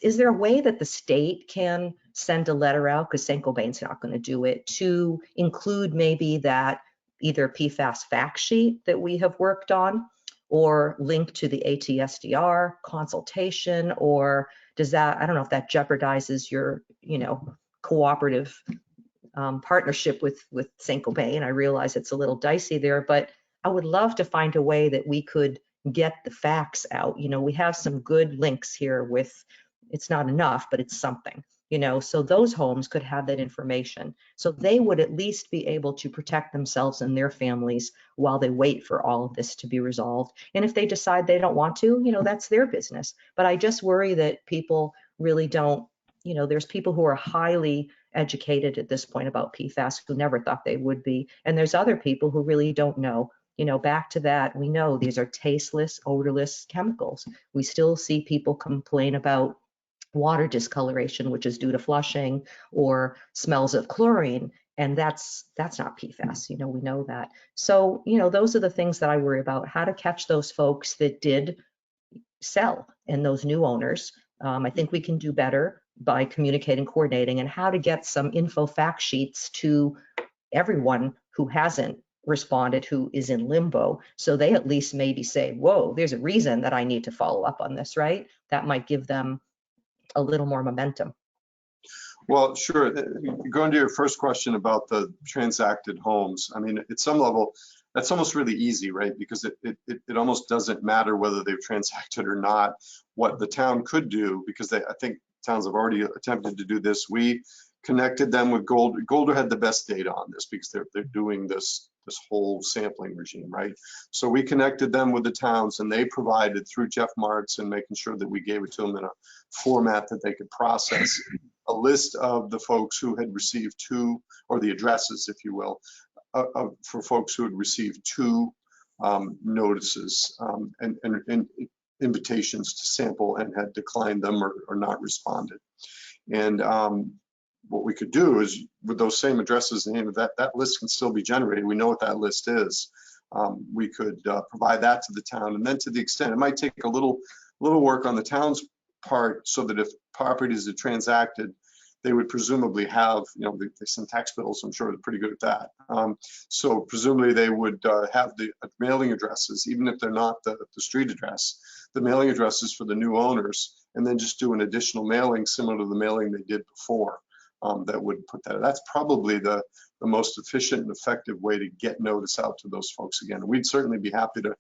Is there a way that the state can send a letter out, because St. Gobain's not going to do it, to include maybe that either PFAS fact sheet that we have worked on, or link to the ATSDR consultation? Or does that, I don't know if that jeopardizes your, you know, cooperative partnership with St. Gobain. I realize it's a little dicey there, but I would love to find a way that we could get the facts out. You know, we have some good links here with, it's not enough, but it's something, you know, so those homes could have that information. So they would at least be able to protect themselves and their families while they wait for all of this to be resolved. And if they decide they don't want to, you know, that's their business. But I just worry that people really don't, you know, there's people who are highly educated at this point about PFAS who never thought they would be. And there's other people who really don't know. You know, back to that, we know these are tasteless, odorless chemicals. We still see people complain about water discoloration, which is due to flushing, or smells of chlorine. And that's not PFAS, you know, we know that. So, you know, those are the things that I worry about, how to catch those folks that did sell and those new owners. I think we can do better by communicating, coordinating, and how to get some info fact sheets to everyone who hasn't responded, who is in limbo, so they at least maybe say, whoa, there's a reason that I need to follow up on this, right? That might give them a little more momentum. Well, sure. Going to your first question about the transacted homes, I mean, at some level, that's almost really easy, right? Because it almost doesn't matter whether they've transacted or not. What the town could do, because I think towns have already attempted to do this, we connected them with Golder. Golder had the best data on this because they're doing this whole sampling regime, right? So we connected them with the towns, and they provided through Jeff Martz and making sure that we gave it to them in a format that they could process a list of the folks who had received 2, or the addresses, if you will, for folks who had received 2 notices and invitations to sample and had declined them or not responded. And what we could do is, with those same addresses, and that list can still be generated. We know what that list is. We could provide that to the town, and then to the extent it might take a little work on the town's part, so that if properties are transacted, they would presumably have, they send tax bills. I'm sure they're pretty good at that. So presumably they would have the mailing addresses, even if they're not the street address, the mailing addresses for the new owners, and then just do an additional mailing similar to the mailing they did before. That would put that. That's probably the most efficient and effective way to get notice out to those folks again. We'd certainly be happy to,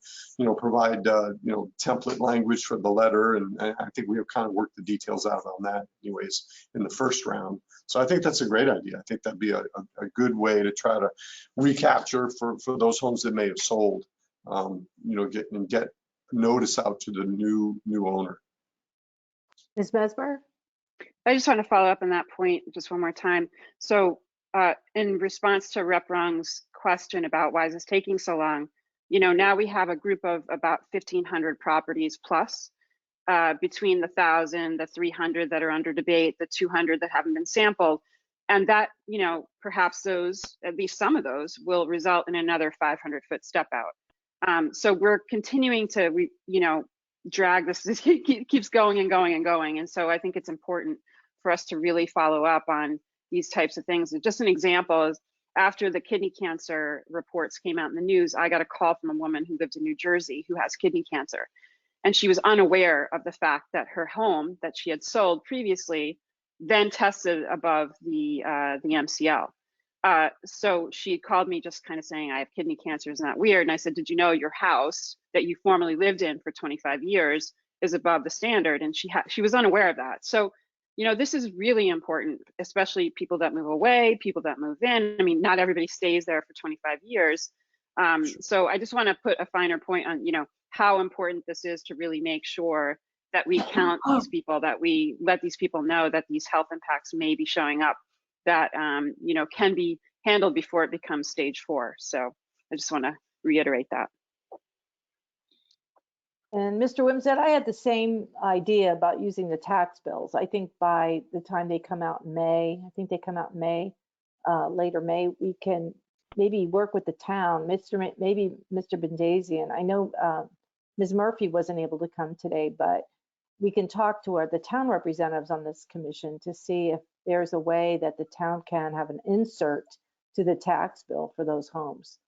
provide, template language for the letter, and I think we have kind of worked the details out on that, anyways, in the first round. So I think that's a great idea. I think that'd be a good way to try to recapture for those homes that may have sold, get notice out to the new owner. Ms. Mesmer? I just want to follow up on that point just one more time. So in response to Rep. Rung's question about why is this taking so long, now we have a group of about 1,500 properties plus, between the 1,000, the 300 that are under debate, the 200 that haven't been sampled. And that, perhaps those, at least some of those, will result in another 500-foot step out. So we're continuing to, drag this, it keeps going and going and going. And so I think it's important for us to really follow up on these types of things. And just an example is, after the kidney cancer reports came out in the news, I got a call from a woman who lived in New Jersey who has kidney cancer. And she was unaware of the fact that her home that she had sold previously then tested above the MCL. So she called me just kind of saying, I have kidney cancer, isn't that weird? And I said, did you know your house that you formerly lived in for 25 years is above the standard? And she was unaware of that. So, this is really important, especially people that move away, people that move in. I mean, not everybody stays there for 25 years. So I just want to put a finer point on, how important this is to really make sure that we count these people, that we let these people know that these health impacts may be showing up, that can be handled before it becomes stage 4. So I just want to reiterate that. And Mr. Wimsett, I had the same idea about using the tax bills. I think by the time they come out in May, later May, we can maybe work with the town, maybe Mr. Bendazian. I know Ms. Murphy wasn't able to come today, but we can talk to the town representatives on this commission to see if there's a way that the town can have an insert to the tax bill for those homes,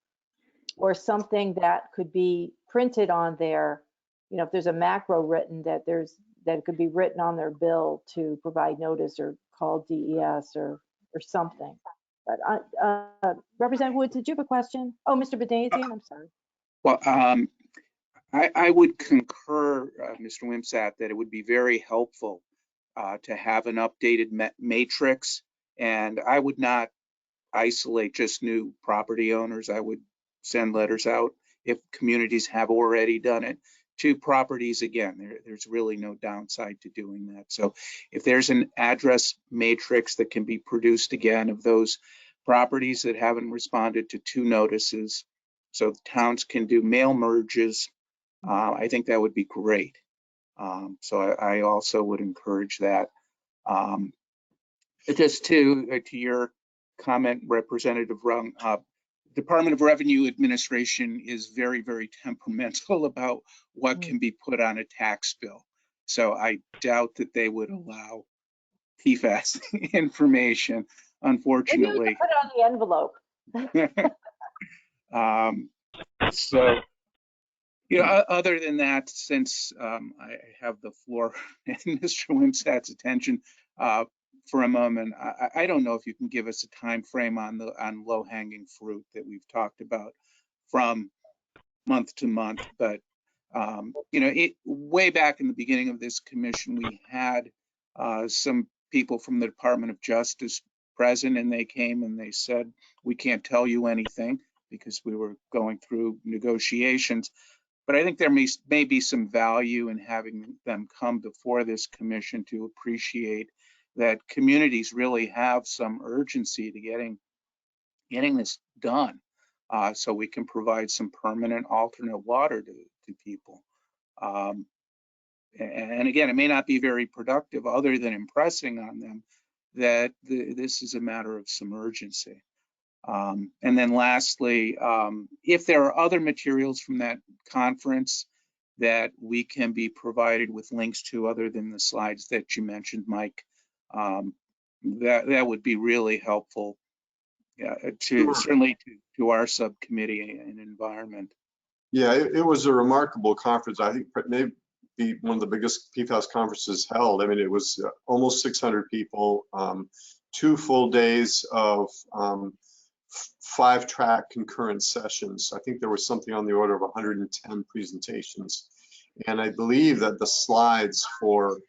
or something that could be printed on their, if there's a macro written, that it could be written on their bill to provide notice, or call DES or something. But Representative Wood, did you have a question? Oh, Mr. Bendazian, I'm sorry. Well, I would concur, Mr. Wimsatt, that it would be very helpful to have an updated matrix, and I would not isolate just new property owners. I would send letters out, if communities have already done it, to properties. Again, there's really no downside to doing that. So if there's an address matrix that can be produced again of those properties that haven't responded to 2 notices, so the towns can do mail merges, I think that would be great. So I also would encourage that. Just to your comment, Representative Rung, Department of Revenue Administration is very, very temperamental about what can be put on a tax bill. So I doubt that they would allow PFAS information, unfortunately. Maybe we can put it on the envelope. So, other than that, since I have the floor and Mr. Wimsatt's attention for a moment, I don't know if you can give us a time frame on low-hanging fruit that we've talked about from month to month. But, way back in the beginning of this commission, we had some people from the Department of Justice present, and they came and they said, we can't tell you anything because we were going through negotiations. But I think there may be some value in having them come before this commission to appreciate that communities really have some urgency to getting this done, so we can provide some permanent alternate water to people. And again, it may not be very productive other than impressing on them that this is a matter of some urgency. And then lastly, if there are other materials from that conference that we can be provided with links to other than the slides that you mentioned, Mike, that would be really helpful certainly to our subcommittee and environment. Yeah, it was a remarkable conference. I think maybe one of the biggest PFAS conferences held. I mean, it was almost 600 people, 2 full days of 5-track concurrent sessions. I think there was something on the order of 110 presentations. And I believe that the slides for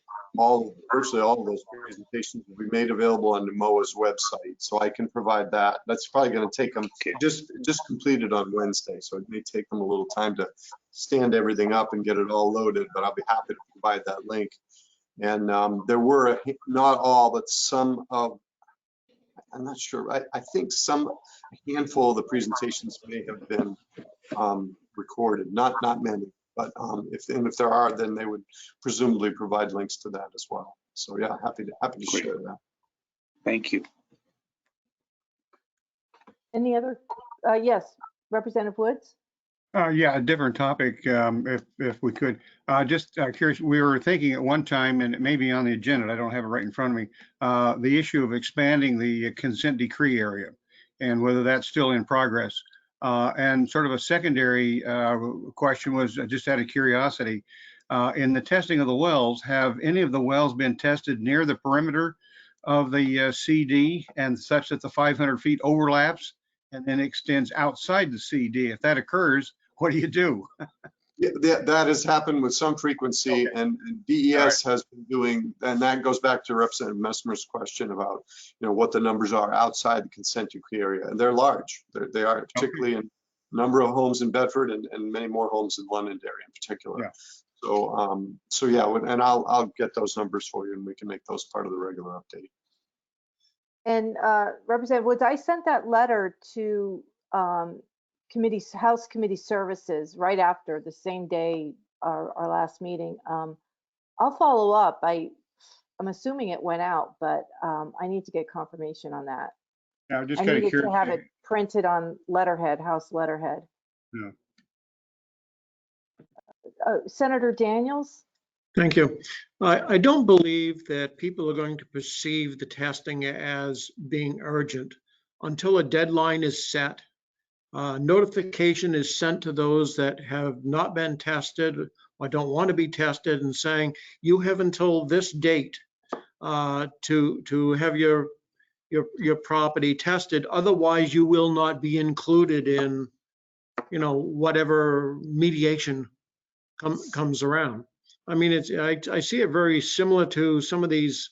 virtually all of those presentations will be made available on NMOA's website. So I can provide that. That's probably going to take them, just completed on Wednesday. So it may take them a little time to stand everything up and get it all loaded, but I'll be happy to provide that link. And there were not all, but some of, I'm not sure. I think a handful of the presentations may have been recorded, not many, but if there are, then they would presumably provide links to that as well. So yeah, happy to share that. Thank you. Any other? Yes, Representative Woods. Yeah, a different topic, if we could. Just curious, we were thinking at one time, and it may be on the agenda, I don't have it right in front of me, the issue of expanding the consent decree area and whether that's still in progress. And sort of a secondary question was just out of curiosity, in the testing of the wells, have any of the wells been tested near the perimeter of the CD and such that the 500 feet overlaps and then extends outside the CD? If that occurs, what do you do? Yeah, that has happened with some frequency, Okay. and DES has been doing, and that goes back to Representative Messmer's question about, what the numbers are outside the consent decree area, and they're large. They are, particularly in a number of homes in Bedford and many more homes in Londonderry in particular. Yeah. So yeah, and I'll get those numbers for you, and we can make those part of the regular update. And Representative Woods, I sent that letter to House Committee Services right after the same day our last meeting. I'll follow up. I'm assuming it went out, but I need to get confirmation on that. Yeah, I'm just I kind of needed curious. to have it printed on letterhead, House letterhead. Yeah. Senator Daniels? Thank you. I don't believe that people are going to perceive the testing as being urgent until a deadline is set. Notification is sent to those that have not been tested or don't want to be tested, and saying you have until this date to have your property tested. Otherwise, you will not be included in whatever mediation comes around. I mean, I see it very similar to some of these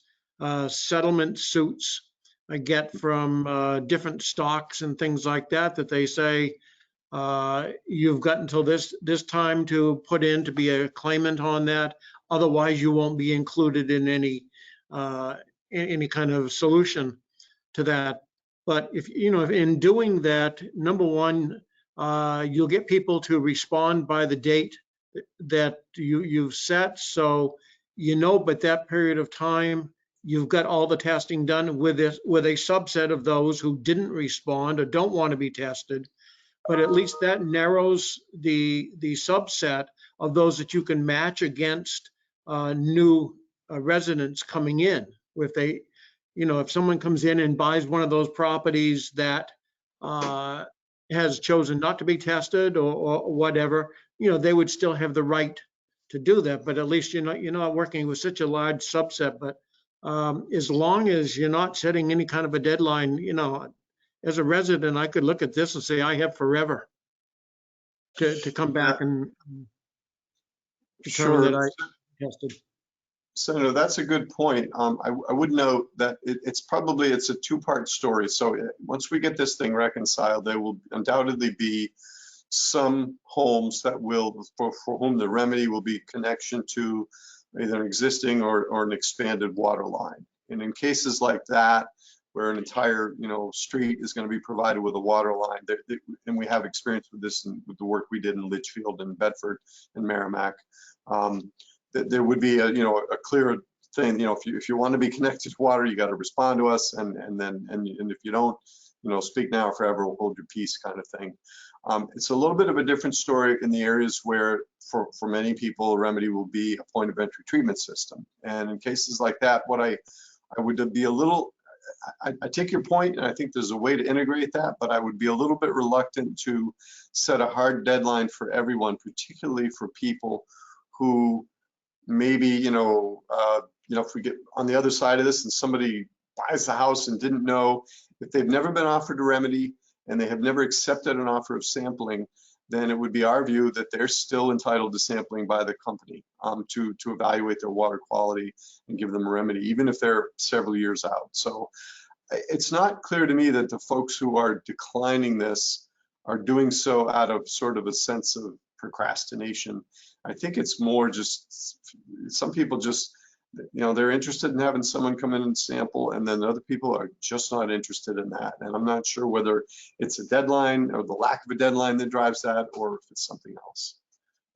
settlement suits I get from different stocks and things like that, that they say, you've got until this time to put in to be a claimant on that. Otherwise, you won't be included in any kind of solution to that. But if in doing that, number one, you'll get people to respond by the date that you've set. So, but that period of time, you've got all the testing done with a subset of those who didn't respond or don't want to be tested. But at least that narrows the subset of those that you can match against new residents coming in. If they, if someone comes in and buys one of those properties that has chosen not to be tested or whatever, they would still have the right to do that. But at least you're not working with such a large subset. But as long as you're not setting any kind of a deadline, as a resident, I could look at this and say, I have forever. to come back and determine Sure. that I tested. Senator, that's a good point. I would note that it's a two-part story. So once we get this thing reconciled, there will undoubtedly be some homes that will, for whom the remedy will be connection to either an existing or an expanded water line. And in cases like that, where an entire street is going to be provided with a water line, and we have experience with this with the work we did in Litchfield and Bedford and Merrimack. There would be a clear thing. If you want to be connected to water, you got to respond to us, and if you don't, speak now or forever, we'll hold your peace, kind of thing. It's a little bit of a different story in the areas where, for many people, a remedy will be a point of entry treatment system. And in cases like that, what I would be a little, I take your point, and I think there's a way to integrate that, but I would be a little bit reluctant to set a hard deadline for everyone, particularly for people who maybe, if we get on the other side of this and somebody buys the house and didn't know, if they've never been offered a remedy and they have never accepted an offer of sampling, then it would be our view that they're still entitled to sampling by the company to evaluate their water quality and give them a remedy, even if they're several years out. So it's not clear to me that the folks who are declining this are doing so out of sort of a sense of procrastination. I think it's more just some people just, they're interested in having someone come in and sample, and then other people are just not interested in that. And I'm not sure whether it's a deadline or the lack of a deadline that drives that, or if it's something else.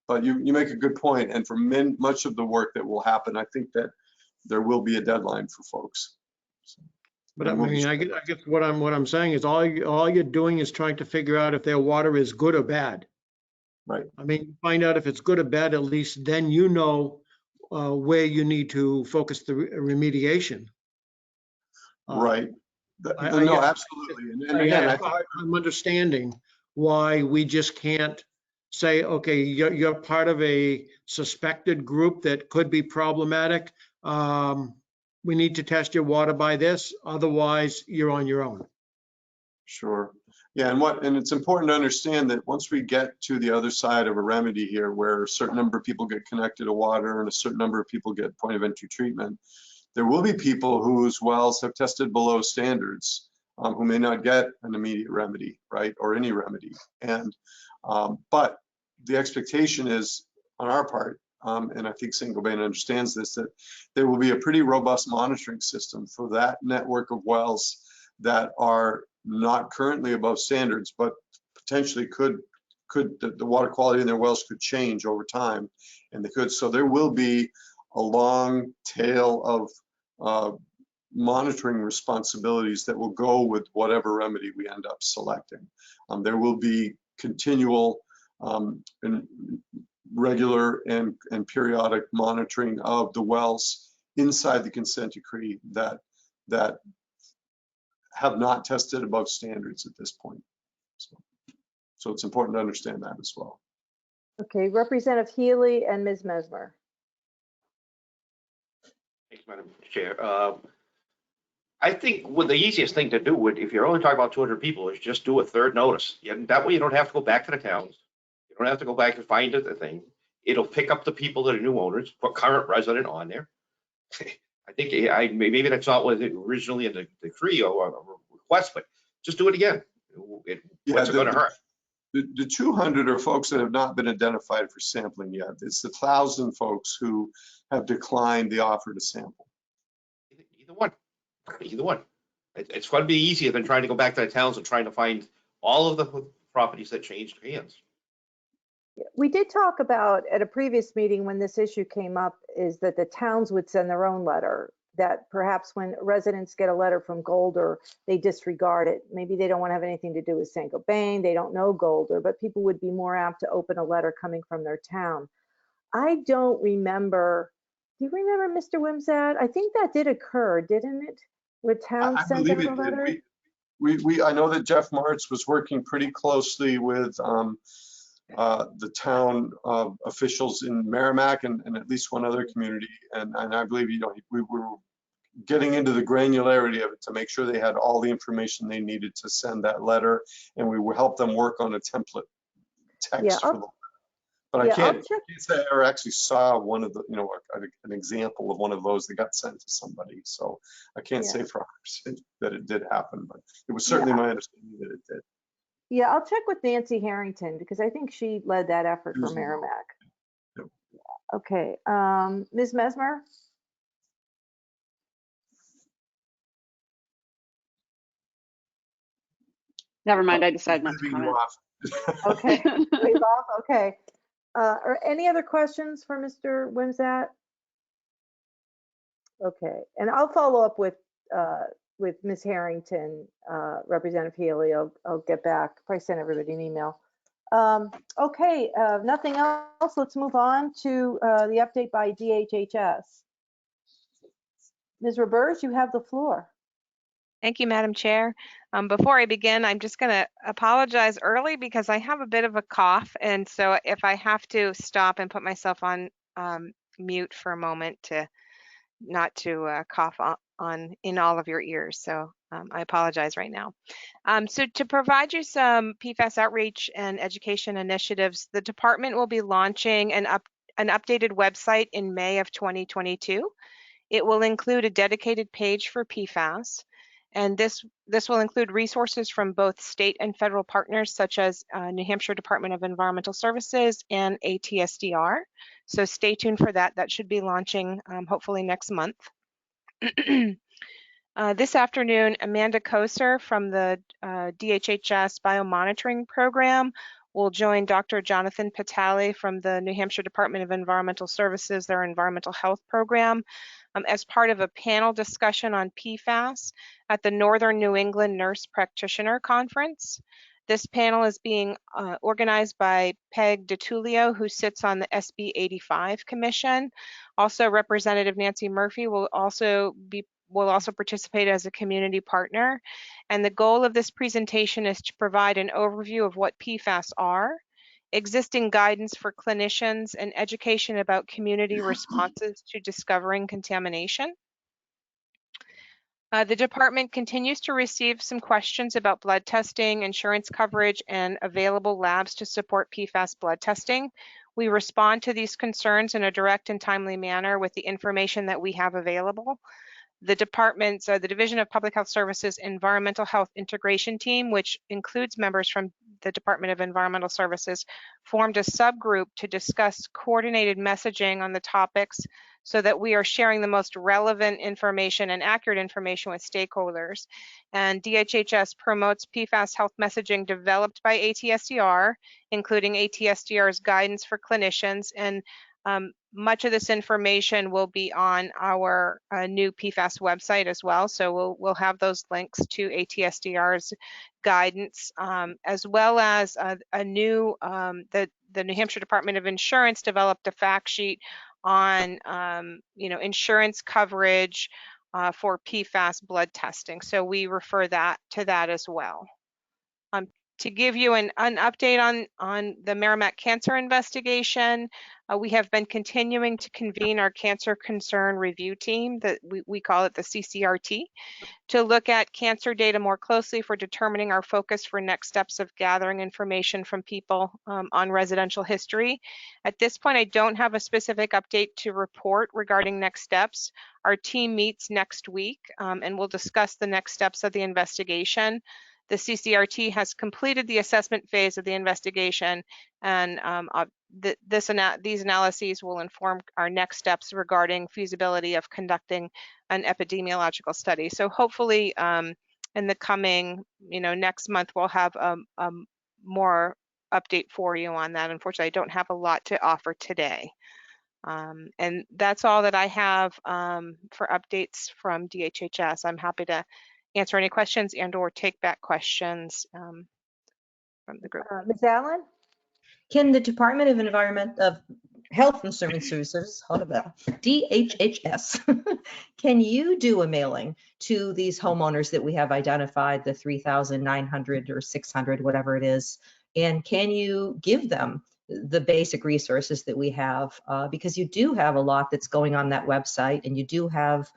But you make a good point. And for much of the work that will happen, I think that there will be a deadline for folks. So, but I mean, I guess what I'm saying is all you're doing is trying to figure out if their water is good or bad. Right. I mean, find out if it's good or bad, at least then where you need to focus the remediation. Right. No, absolutely. And again, I'm understanding why we just can't say, okay, you're part of a suspected group that could be problematic. We need to test your water by this, otherwise you're on your own. Sure. Yeah, and it's important to understand that once we get to the other side of a remedy here, where a certain number of people get connected to water and a certain number of people get point of entry treatment, there will be people whose wells have tested below standards, who may not get an immediate remedy, right, or any remedy. And but the expectation is on our part, and I think Saint-Gobain understands this, that there will be a pretty robust monitoring system for that network of wells that are not currently above standards, but potentially the water quality in their wells could change over time, and they could. So there will be a long tail of monitoring responsibilities that will go with whatever remedy we end up selecting. There will be continual and regular and periodic monitoring of the wells inside the consent decree that have not tested above standards at this point. So it's important to understand that as well. Okay, Representative Healy and Ms. Mesmer. Thanks, Madam Chair. I think the easiest thing to do if you're only talking about 200 people is just do a third notice. That way you don't have to go back to the towns. You don't have to go back and find the thing. It'll pick up the people that are new owners, put current resident on there. I think maybe that's not what it originally in the decree or request, but just do it again. What's it going to hurt? The 200 are folks that have not been identified for sampling yet. It's the 1,000 folks who have declined the offer to sample. Either one. It's going to be easier than trying to go back to the towns and trying to find all of the properties that changed hands. We did talk about at a previous meeting when this issue came up is that the towns would send their own letter, that perhaps when residents get a letter from Golder, they disregard it. Maybe they don't want to have anything to do with Saint-Gobain, they don't know Golder, but people would be more apt to open a letter coming from their town. I don't remember, do you remember, Mr. Wimsatt? I think that did occur, didn't it? With towns sent out a letter? I know that Jeff Martz was working pretty closely with the town officials in Merrimack and at least one other community, and I believe we were getting into the granularity of it to make sure they had all the information they needed to send that letter, and we will help them work on a template. text I'll- for the, but I can't say I ever actually saw one of the, an example of one of those that got sent to somebody. So I can't say for 100% that it did happen, but it was certainly my understanding that it did. Yeah, I'll check with Nancy Harrington because I think she led that effort for Mhm. Merrimack. Yep. Okay, Ms. Mesmer? Never mind, I decided not to Leaving you comment. off. Okay, leave off, okay. Or any other questions for Mr. Wimsatt? Okay, and I'll follow up with Ms. Harrington, Representative Healy. I'll get back, probably send everybody an email. Okay, nothing else. Let's move on to the update by DHHS. Ms. Roberge, you have the floor. Thank you, Madam Chair. Before I begin, I'm just going to apologize early because I have a bit of a cough. And so if I have to stop and put myself on mute for a moment to not to cough on in all of your ears. So I apologize right now. So to provide you some PFAS outreach and education initiatives, the department will be launching an updated website in May of 2022. It will include a dedicated page for PFAS. And this will include resources from both state and federal partners, such as New Hampshire Department of Environmental Services and ATSDR. So stay tuned for that. That should be launching hopefully next month. This afternoon, Amanda Koser from the DHHS Biomonitoring Program will join Dr. Jonathan Patali from the New Hampshire Department of Environmental Services, their Environmental Health Program, as part of a panel discussion on PFAS at the Northern New England Nurse Practitioner Conference. This panel is being organized by Peg DiTullio, who sits on the SB 85 Commission. Also, Representative Nancy Murphy will also participate as a community partner. And the goal of this presentation is to provide an overview of what PFAS are, existing guidance for clinicians, and education about community responses to discovering contamination. The department continues to receive some questions about blood testing, insurance coverage, and available labs to support PFAS blood testing. We respond to these concerns in a direct and timely manner with the information that we have available. The department's, the Division of Public Health Services Environmental Health Integration Team, which includes members from the Department of Environmental Services, formed a subgroup to discuss coordinated messaging on the topics so that we are sharing the most relevant information and accurate information with stakeholders. And DHHS promotes PFAS health messaging developed by ATSDR, including ATSDR's guidance for clinicians, and much of this information will be on our new PFAS website as well. So we'll have those links to ATSDR's guidance, as well as a new, the New Hampshire Department of Insurance developed a fact sheet on, insurance coverage for PFAS blood testing. So we refer to that as well. To give you an update on the Merrimack cancer investigation, we have been continuing to convene our cancer concern review team, that we call it the CCRT, to look at cancer data more closely for determining our focus for next steps of gathering information from people on residential history. At this point, I don't have a specific update to report regarding next steps. Our team meets next week and we'll discuss the next steps of the investigation. The CCRT has completed the assessment phase of the investigation, and these analyses will inform our next steps regarding feasibility of conducting an epidemiological study. So hopefully in the coming, next month, we'll have a more update for you on that. Unfortunately, I don't have a lot to offer today. And that's all that I have for updates from DHHS. I'm happy to answer any questions and or take back questions from the group. Ms. Allen? Can the Department of Health and Human Services, DHHS, can you do a mailing to these homeowners that we have identified, the 3,900 or 600, whatever it is, and can you give them the basic resources that we have? Because you do have a lot that's going on that website, and you do have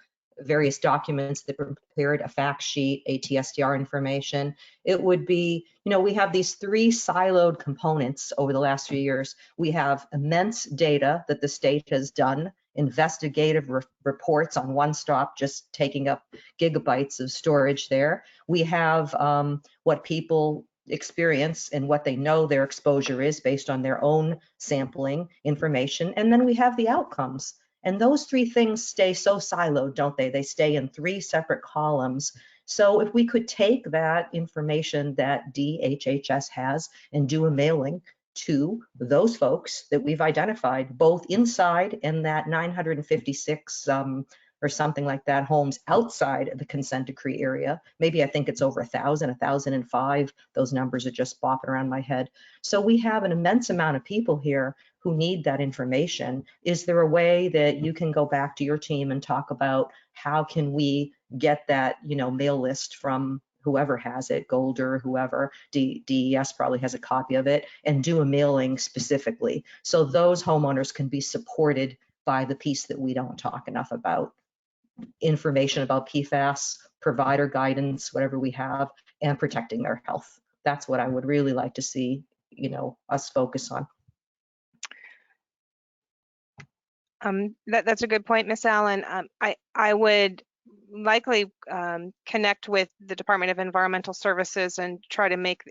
various documents that were prepared, a fact sheet, ATSDR information. It would be, we have these three siloed components over the last few years. We have immense data that the state has done, investigative reports on one stop, just taking up gigabytes of storage there. We have what people experience and what they know their exposure is based on their own sampling information. And then we have the outcomes. And those three things stay so siloed, don't they? They stay in three separate columns. So if we could take that information that DHHS has and do a mailing to those folks that we've identified, both inside and that 956 or something like that homes outside of the consent decree area. Maybe I think it's over 1,000, 1,005. Those numbers are just bopping around my head. So we have an immense amount of people here who need that information. Is there a way that you can go back to your team and talk about how can we get that, mail list from whoever has it, Golder, whoever, DES probably has a copy of it, and do a mailing specifically so those homeowners can be supported by the piece that we don't talk enough about, information about PFAS, provider guidance, whatever we have, and protecting their health. That's what I would really like to see, us focus on. That's a good point, Miss Allen. I would likely connect with the Department of Environmental Services and try to make,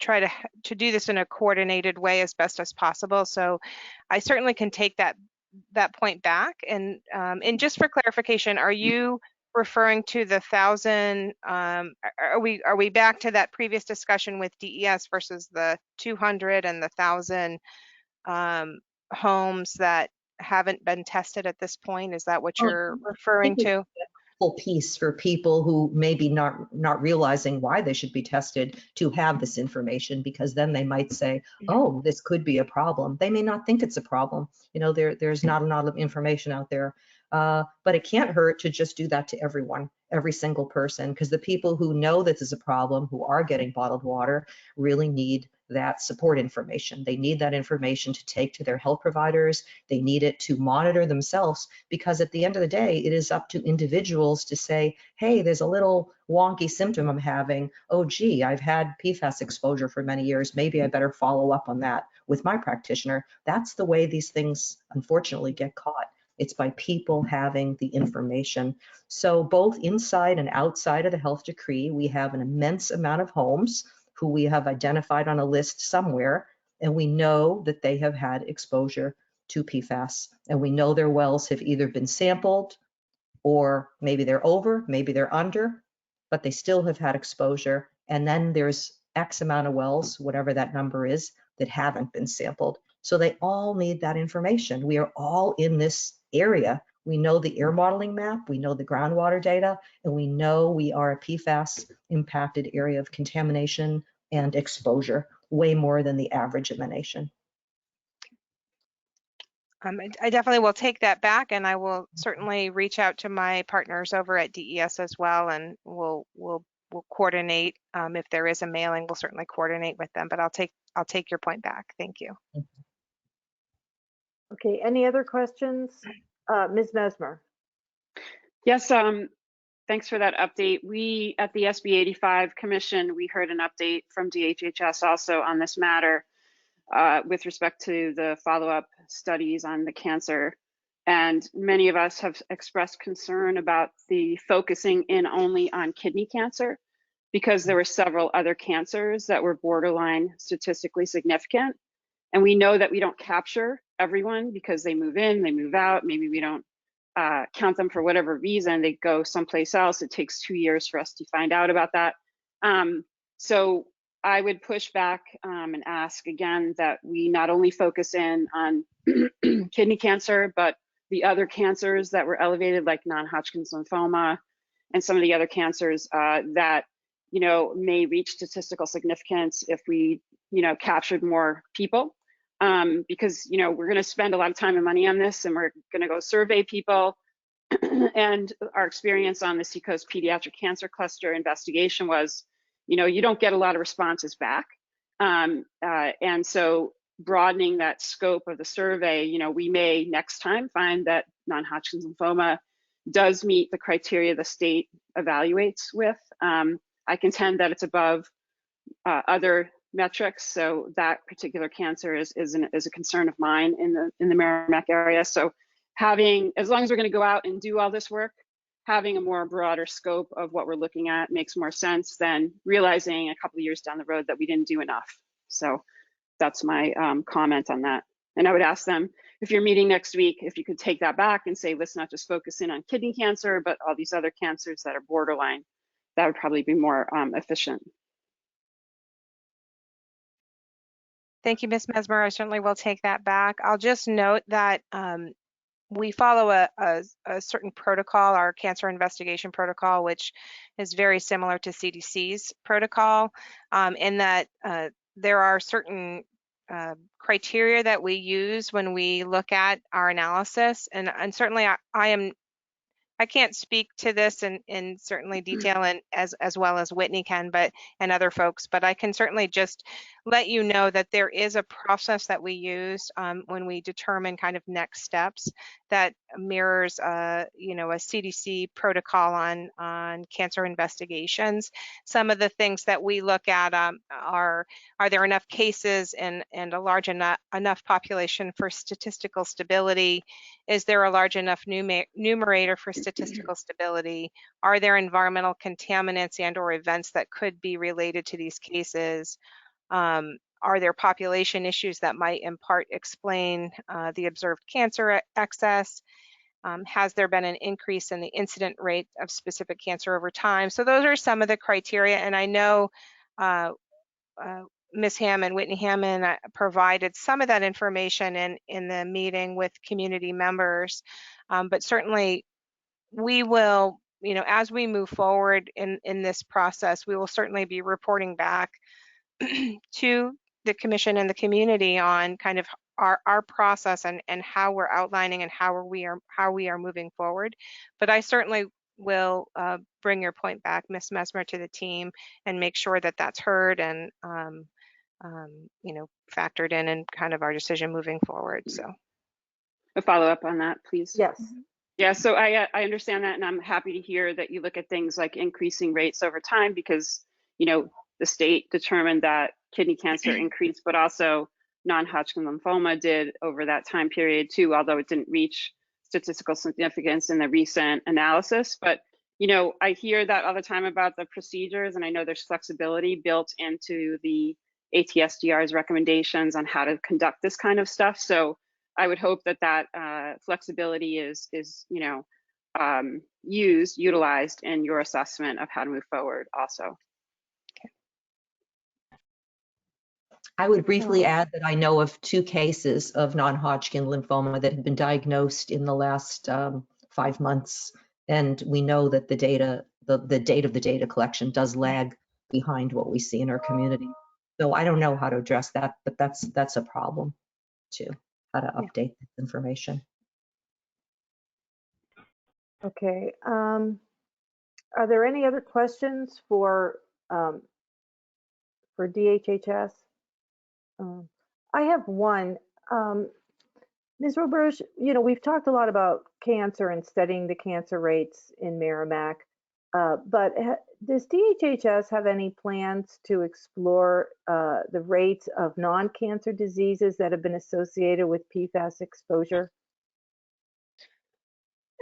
try to do this in a coordinated way as best as possible. So I certainly can take that point back. And just for clarification, are you referring to the 1,000? Are we back to that previous discussion with DES versus the 200 and the 1,000 homes that haven't been tested at this point? Is that what you're referring to? Piece for people who maybe not realizing why they should be tested to have this information, because then they might say, oh, this could be a problem. They may not think it's a problem. There's not a lot of information out there, but it can't hurt to just do that to everyone, every single person, because the people who know this is a problem, who are getting bottled water, really need that support information. They need that information to take to their health providers. They need it to monitor themselves, because at the end of the day, it is up to individuals to say, hey, there's a little wonky symptom I'm having. Oh, gee, I've had PFAS exposure for many years. Maybe I better follow up on that with my practitioner. That's the way these things, unfortunately, get caught. It's by people having the information. So both inside and outside of the health decree, we have an immense amount of homes who we have identified on a list somewhere, and we know that they have had exposure to PFAS, and we know their wells have either been sampled, or maybe they're over, maybe they're under, but they still have had exposure. And then there's X amount of wells, whatever that number is, that haven't been sampled. So they all need that information. We are all in this area. We know the air modeling map, we know the groundwater data, and we know we are a PFAS impacted area of contamination and exposure, way more than the average in the nation. I definitely will take that back, and I will certainly reach out to my partners over at DES as well, and we'll coordinate. If there is a mailing, we'll certainly coordinate with them, but I'll take your point back. Thank you. Okay, any other questions? Ms. Mesmer. Yes, thanks for that update. We at the SB 85 Commission, we heard an update from DHHS also on this matter with respect to the follow-up studies on the cancer. And many of us have expressed concern about the focusing in only on kidney cancer, because there were several other cancers that were borderline statistically significant. And we know that we don't capture everyone because they move in, they move out. Maybe we don't count them for whatever reason. They go someplace else. It takes 2 years for us to find out about that. So I would push back and ask again that we not only focus in on kidney cancer, but the other cancers that were elevated, like non-Hodgkin's lymphoma and some of the other cancers that may reach statistical significance if we captured more people. Because we're going to spend a lot of time and money on this, and we're going to go survey people. And our experience on the Seacoast Pediatric Cancer Cluster investigation was, you don't get a lot of responses back. And so broadening that scope of the survey, we may next time find that non-Hodgkin's lymphoma does meet the criteria the state evaluates with. I contend that it's above other metrics, so that particular cancer is a concern of mine in the Merrimack area. So having, as long as we're going to go out and do all this work, having a more broader scope of what we're looking at makes more sense than realizing a couple of years down the road that we didn't do enough. So that's my comment on that. And I would ask them, if you're meeting next week, if you could take that back and say, let's not just focus in on kidney cancer, but all these other cancers that are borderline. That would probably be more efficient. Thank you, Ms. Mesmer. I certainly will take that back. I'll just note that we follow a certain protocol, our cancer investigation protocol, which is very similar to CDC's protocol, in that there are certain criteria that we use when we look at our analysis. And certainly I can't speak to this in certainly detail and as well as Whitney can, and other folks, but I can certainly just let you know that there is a process that we use when we determine kind of next steps that mirrors a CDC protocol on cancer investigations. Some of the things that we look at are there enough cases and a large enough population for statistical stability? Is there a large enough numerator for statistical stability? Are there environmental contaminants and or events that could be related to these cases? Are there population issues that might in part explain the observed cancer excess? Has there been an increase in the incident rate of specific cancer over time? So those are some of the criteria, and I know Ms. Hammond, Whitney Hammond, provided some of that information in the meeting with community members, but certainly we will, as we move forward in this process, we will certainly be reporting back to the commission and the community on kind of our process and how we're outlining and how we are moving forward. But I certainly will bring your point back, Ms. Mesmer, to the team and make sure that that's heard and factored in kind of our decision moving forward. So A follow up on that, please. Yes. Yeah, so I understand that, and I'm happy to hear that you look at things like increasing rates over time because, the state determined that kidney cancer increased, but also non-Hodgkin lymphoma did over that time period too, although it didn't reach statistical significance in the recent analysis. But, I hear that all the time about the procedures, and I know there's flexibility built into the ATSDR's recommendations on how to conduct this kind of stuff. So I would hope that flexibility is utilized in your assessment of how to move forward also. I would briefly add that I know of 2 cases of non-Hodgkin lymphoma that have been diagnosed in the last 5 months. And we know that the data, the date of the data collection does lag behind what we see in our community. So I don't know how to address that, but that's a problem too, how to update this information. Okay. Are there any other questions for DHHS? I have one. Ms. Roberge, we've talked a lot about cancer and studying the cancer rates in Merrimack, but does DHHS have any plans to explore the rates of non-cancer diseases that have been associated with PFAS exposure?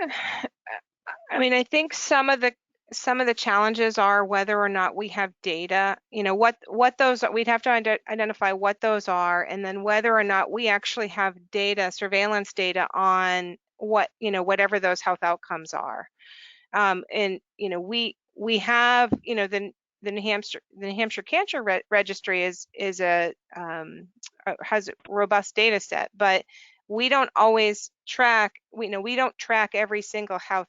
I mean, I think some of the challenges are whether or not we have data, what those, we'd have to identify what those are, and then whether or not we actually have data, surveillance data on what, whatever those health outcomes are. And, we have, the New Hampshire Cancer Registry has a robust data set, but we don't always track, we don't track every single health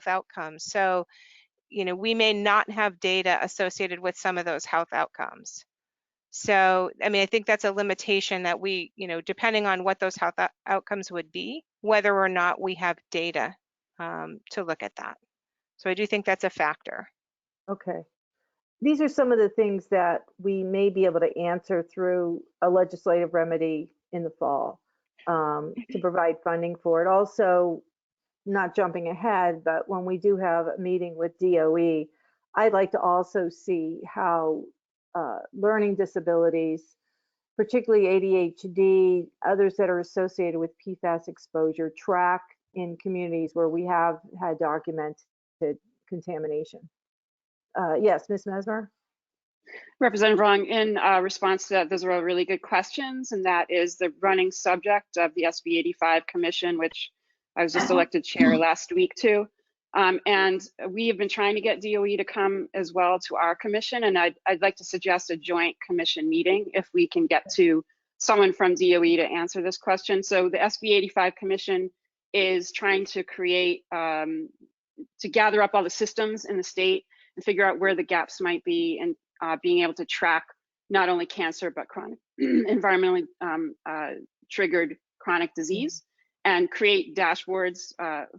outcomes. So, we may not have data associated with some of those health outcomes. So, I mean, I think that's a limitation that we, depending on what those health outcomes would be, whether or not we have data to look at that. So I do think that's a factor. Okay. These are some of the things that we may be able to answer through a legislative remedy in the fall to provide funding for it. Also, not jumping ahead, but when we do have a meeting with DOE, I'd like to also see how learning disabilities, particularly ADHD, others that are associated with PFAS exposure, track in communities where we have had documented contamination. Yes, Ms. Mesmer? Representative Wrong, in response to that, those are all really good questions, and that is the running subject of the SB 85 Commission, which I was just elected chair last week to. And we have been trying to get DOE to come as well to our commission, and I'd like to suggest a joint commission meeting if we can get to someone from DOE to answer this question. So the SB 85 Commission is trying to create, to gather up all the systems in the state and figure out where the gaps might be, and being able to track not only cancer, but chronic, environmentally triggered chronic disease, and create dashboards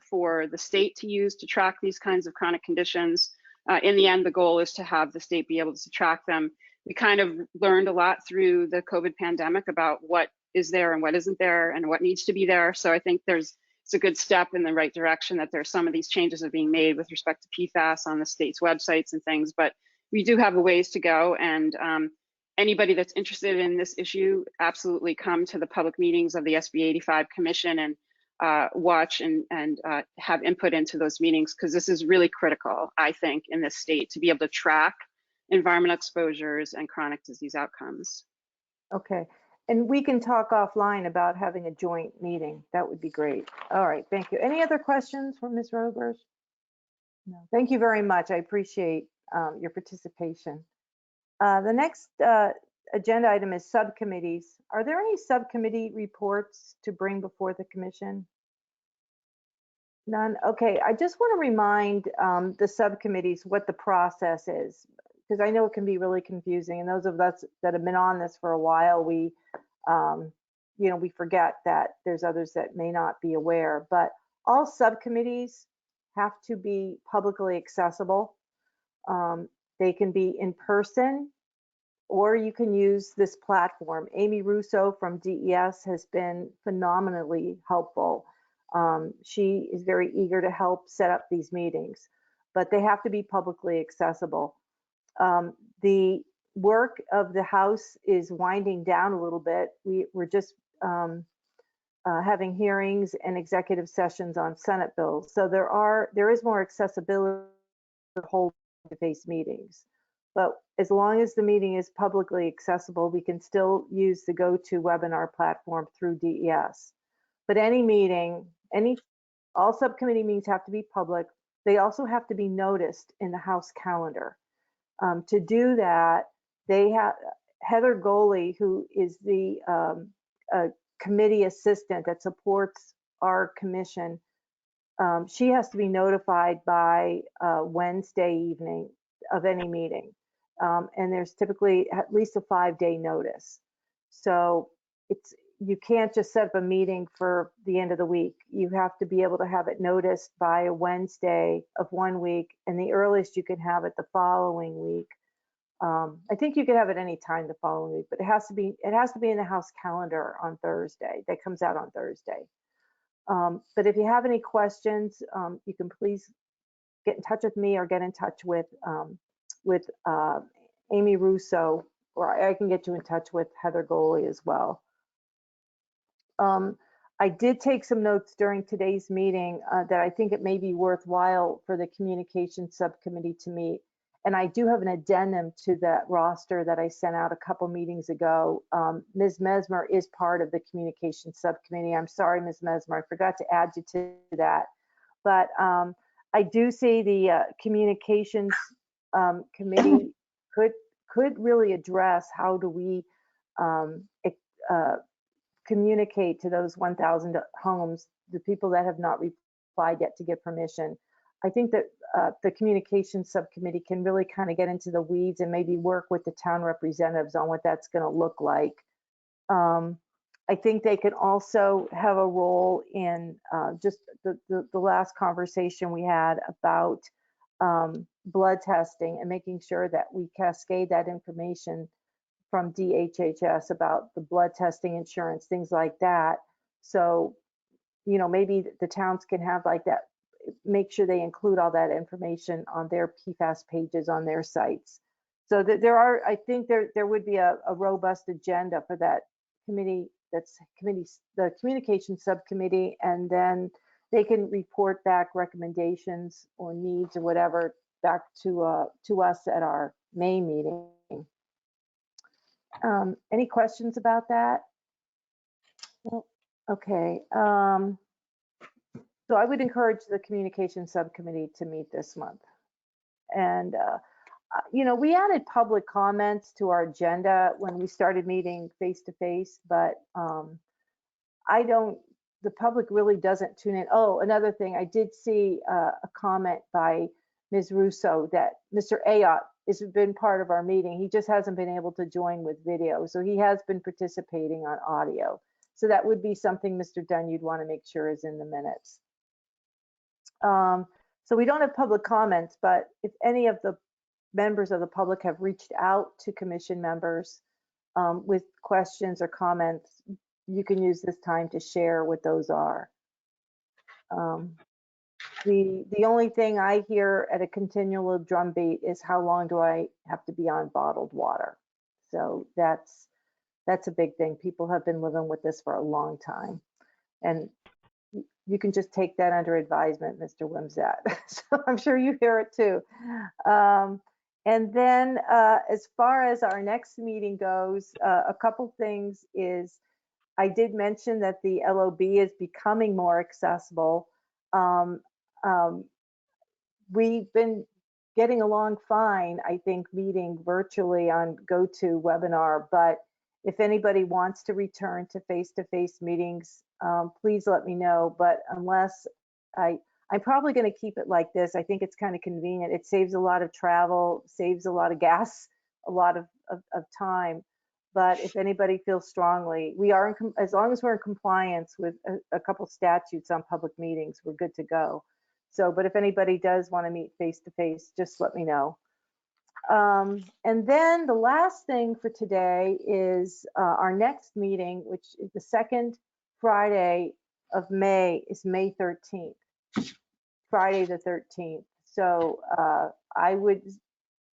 for the state to use to track these kinds of chronic conditions. In the end, the goal is to have the state be able to track them. We kind of learned a lot through the COVID pandemic about what is there and what isn't there and what needs to be there. So I think it's a good step in the right direction that there's some of these changes that are being made with respect to PFAS on the state's websites and things, but we do have a ways to go. And anybody that's interested in this issue, absolutely come to the public meetings of the SB 85 Commission and watch and have input into those meetings, because this is really critical, I think, in this state to be able to track environmental exposures and chronic disease outcomes. Okay, and we can talk offline about having a joint meeting. That would be great. All right, thank you. Any other questions for Ms. Robers? No, thank you very much. I appreciate your participation. The next agenda item is subcommittees. Are there any subcommittee reports to bring before the commission? None. Okay, I just want to remind the subcommittees what the process is, because I know it can be really confusing, and those of us that have been on this for a while, we forget that there's others that may not be aware. But all subcommittees have to be publicly accessible. They can be in person, or you can use this platform. Amy Russo from DES has been phenomenally helpful. She is very eager to help set up these meetings, but they have to be publicly accessible. The work of the House is winding down a little bit. We're just having hearings and executive sessions on Senate bills. So there is more accessibility to hold face-to-face meetings. But as long as the meeting is publicly accessible, we can still use the GoToWebinar platform through DES. But any meeting, all subcommittee meetings have to be public. They also have to be noticed in the House calendar. To do that, they have Heather Goley, who is the committee assistant that supports our commission. She has to be notified by Wednesday evening of any meeting. And there's typically at least a 5-day notice. So you can't just set up a meeting for the end of the week. You have to be able to have it noticed by a Wednesday of 1 week, and the earliest you can have it the following week. I think you could have it any time the following week, but it has to be in the House calendar on Thursday. That comes out on Thursday. But if you have any questions, you can please get in touch with me or get in touch with Amy Russo, or I can get you in touch with Heather Goley as well. I did take some notes during today's meeting that I think it may be worthwhile for the communications subcommittee to meet. And I do have an addendum to that roster that I sent out a couple meetings ago. Ms. Mesmer is part of the communications subcommittee. I'm sorry, Ms. Mesmer, I forgot to add you to that. But I do see the communications committee could really address how do we communicate to those 1,000 homes, the people that have not replied yet to get permission. I think that the communications subcommittee can really kind of get into the weeds and maybe work with the town representatives on what that's going to look like. I think they can also have a role in just the last conversation we had about blood testing and making sure that we cascade that information from DHHS about the blood testing insurance, things like that. So maybe the towns can have like that, make sure they include all that information on their PFAS pages on their sites. So that I think there would be a robust agenda for that committee, the communication subcommittee, and then they can report back recommendations or needs or whatever back to us at our May meeting. Any questions about that? Well, okay. So I would encourage the communication subcommittee to meet this month. And, we added public comments to our agenda when we started meeting face to face, but the public really doesn't tune in. Oh, another thing, I did see a comment by Ms. Russo that Mr. Ayotte has been part of our meeting. He just hasn't been able to join with video. So he has been participating on audio. So that would be something, Mr. Dunn, you'd want to make sure is in the minutes. So we don't have public comments, but if any of the members of the public have reached out to commission members with questions or comments, you can use this time to share what those are. The only thing I hear at a continual drumbeat is how long do I have to be on bottled water? So that's a big thing. People have been living with this for a long time. And you can just take that under advisement, Mr. Wimsatt. So I'm sure you hear it too. And then as far as our next meeting goes, a couple things is I did mention that the LOB is becoming more accessible. We've been getting along fine, I think, meeting virtually on GoToWebinar, but if anybody wants to return to face-to-face meetings, please let me know. But unless I'm probably going to keep it like this. I think it's kind of convenient. It saves a lot of travel, saves a lot of gas, a lot of time. But if anybody feels strongly, as long as we're in compliance with a couple statutes on public meetings, we're good to go. So, but if anybody does want to meet face-to-face, just let me know. And then the last thing for today is our next meeting, which is the second Friday of May, is May 13th, Friday the 13th. So I would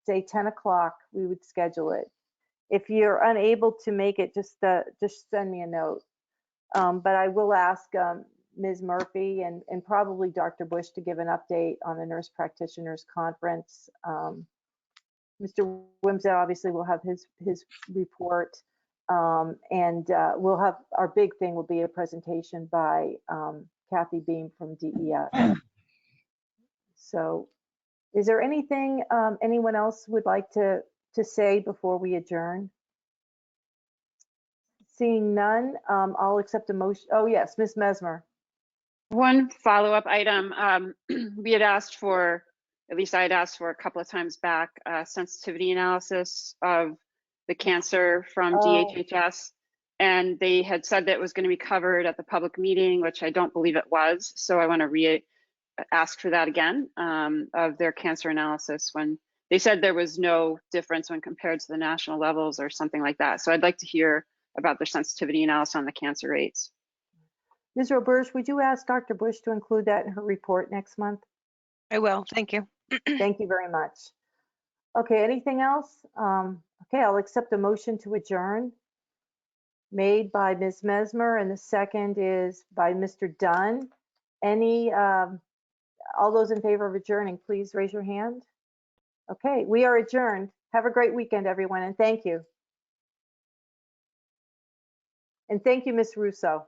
say 10 o'clock, we would schedule it. If you're unable to make it, just send me a note. But I will ask Ms. Murphy and probably Dr. Bush to give an update on the Nurse Practitioners Conference. Mr. Wimsatt obviously will have his report, and we'll have our big thing will be a presentation by Kathy Beam from DES. So, is there anything anyone else would like to say before we adjourn? Seeing none, I'll accept a motion. Oh yes, Ms. Mesmer. One follow-up item, we had asked for, at least I had asked for a couple of times back, sensitivity analysis of the cancer from DHHS. And they had said that it was going to be covered at the public meeting, which I don't believe it was. So I want to ask for that again, of their cancer analysis, when they said there was no difference when compared to the national levels or something like that. So I'd like to hear about their sensitivity analysis on the cancer rates. Ms. Roberge, would you ask Dr. Bush to include that in her report next month? I will. Thank you. Thank you very much. Okay, anything else? Okay, I'll accept a motion to adjourn made by Ms. Mesmer, and the second is by Mr. Dunn. All those in favor of adjourning, please raise your hand. Okay, we are adjourned. Have a great weekend, everyone, and thank you. And thank you, Ms. Russo.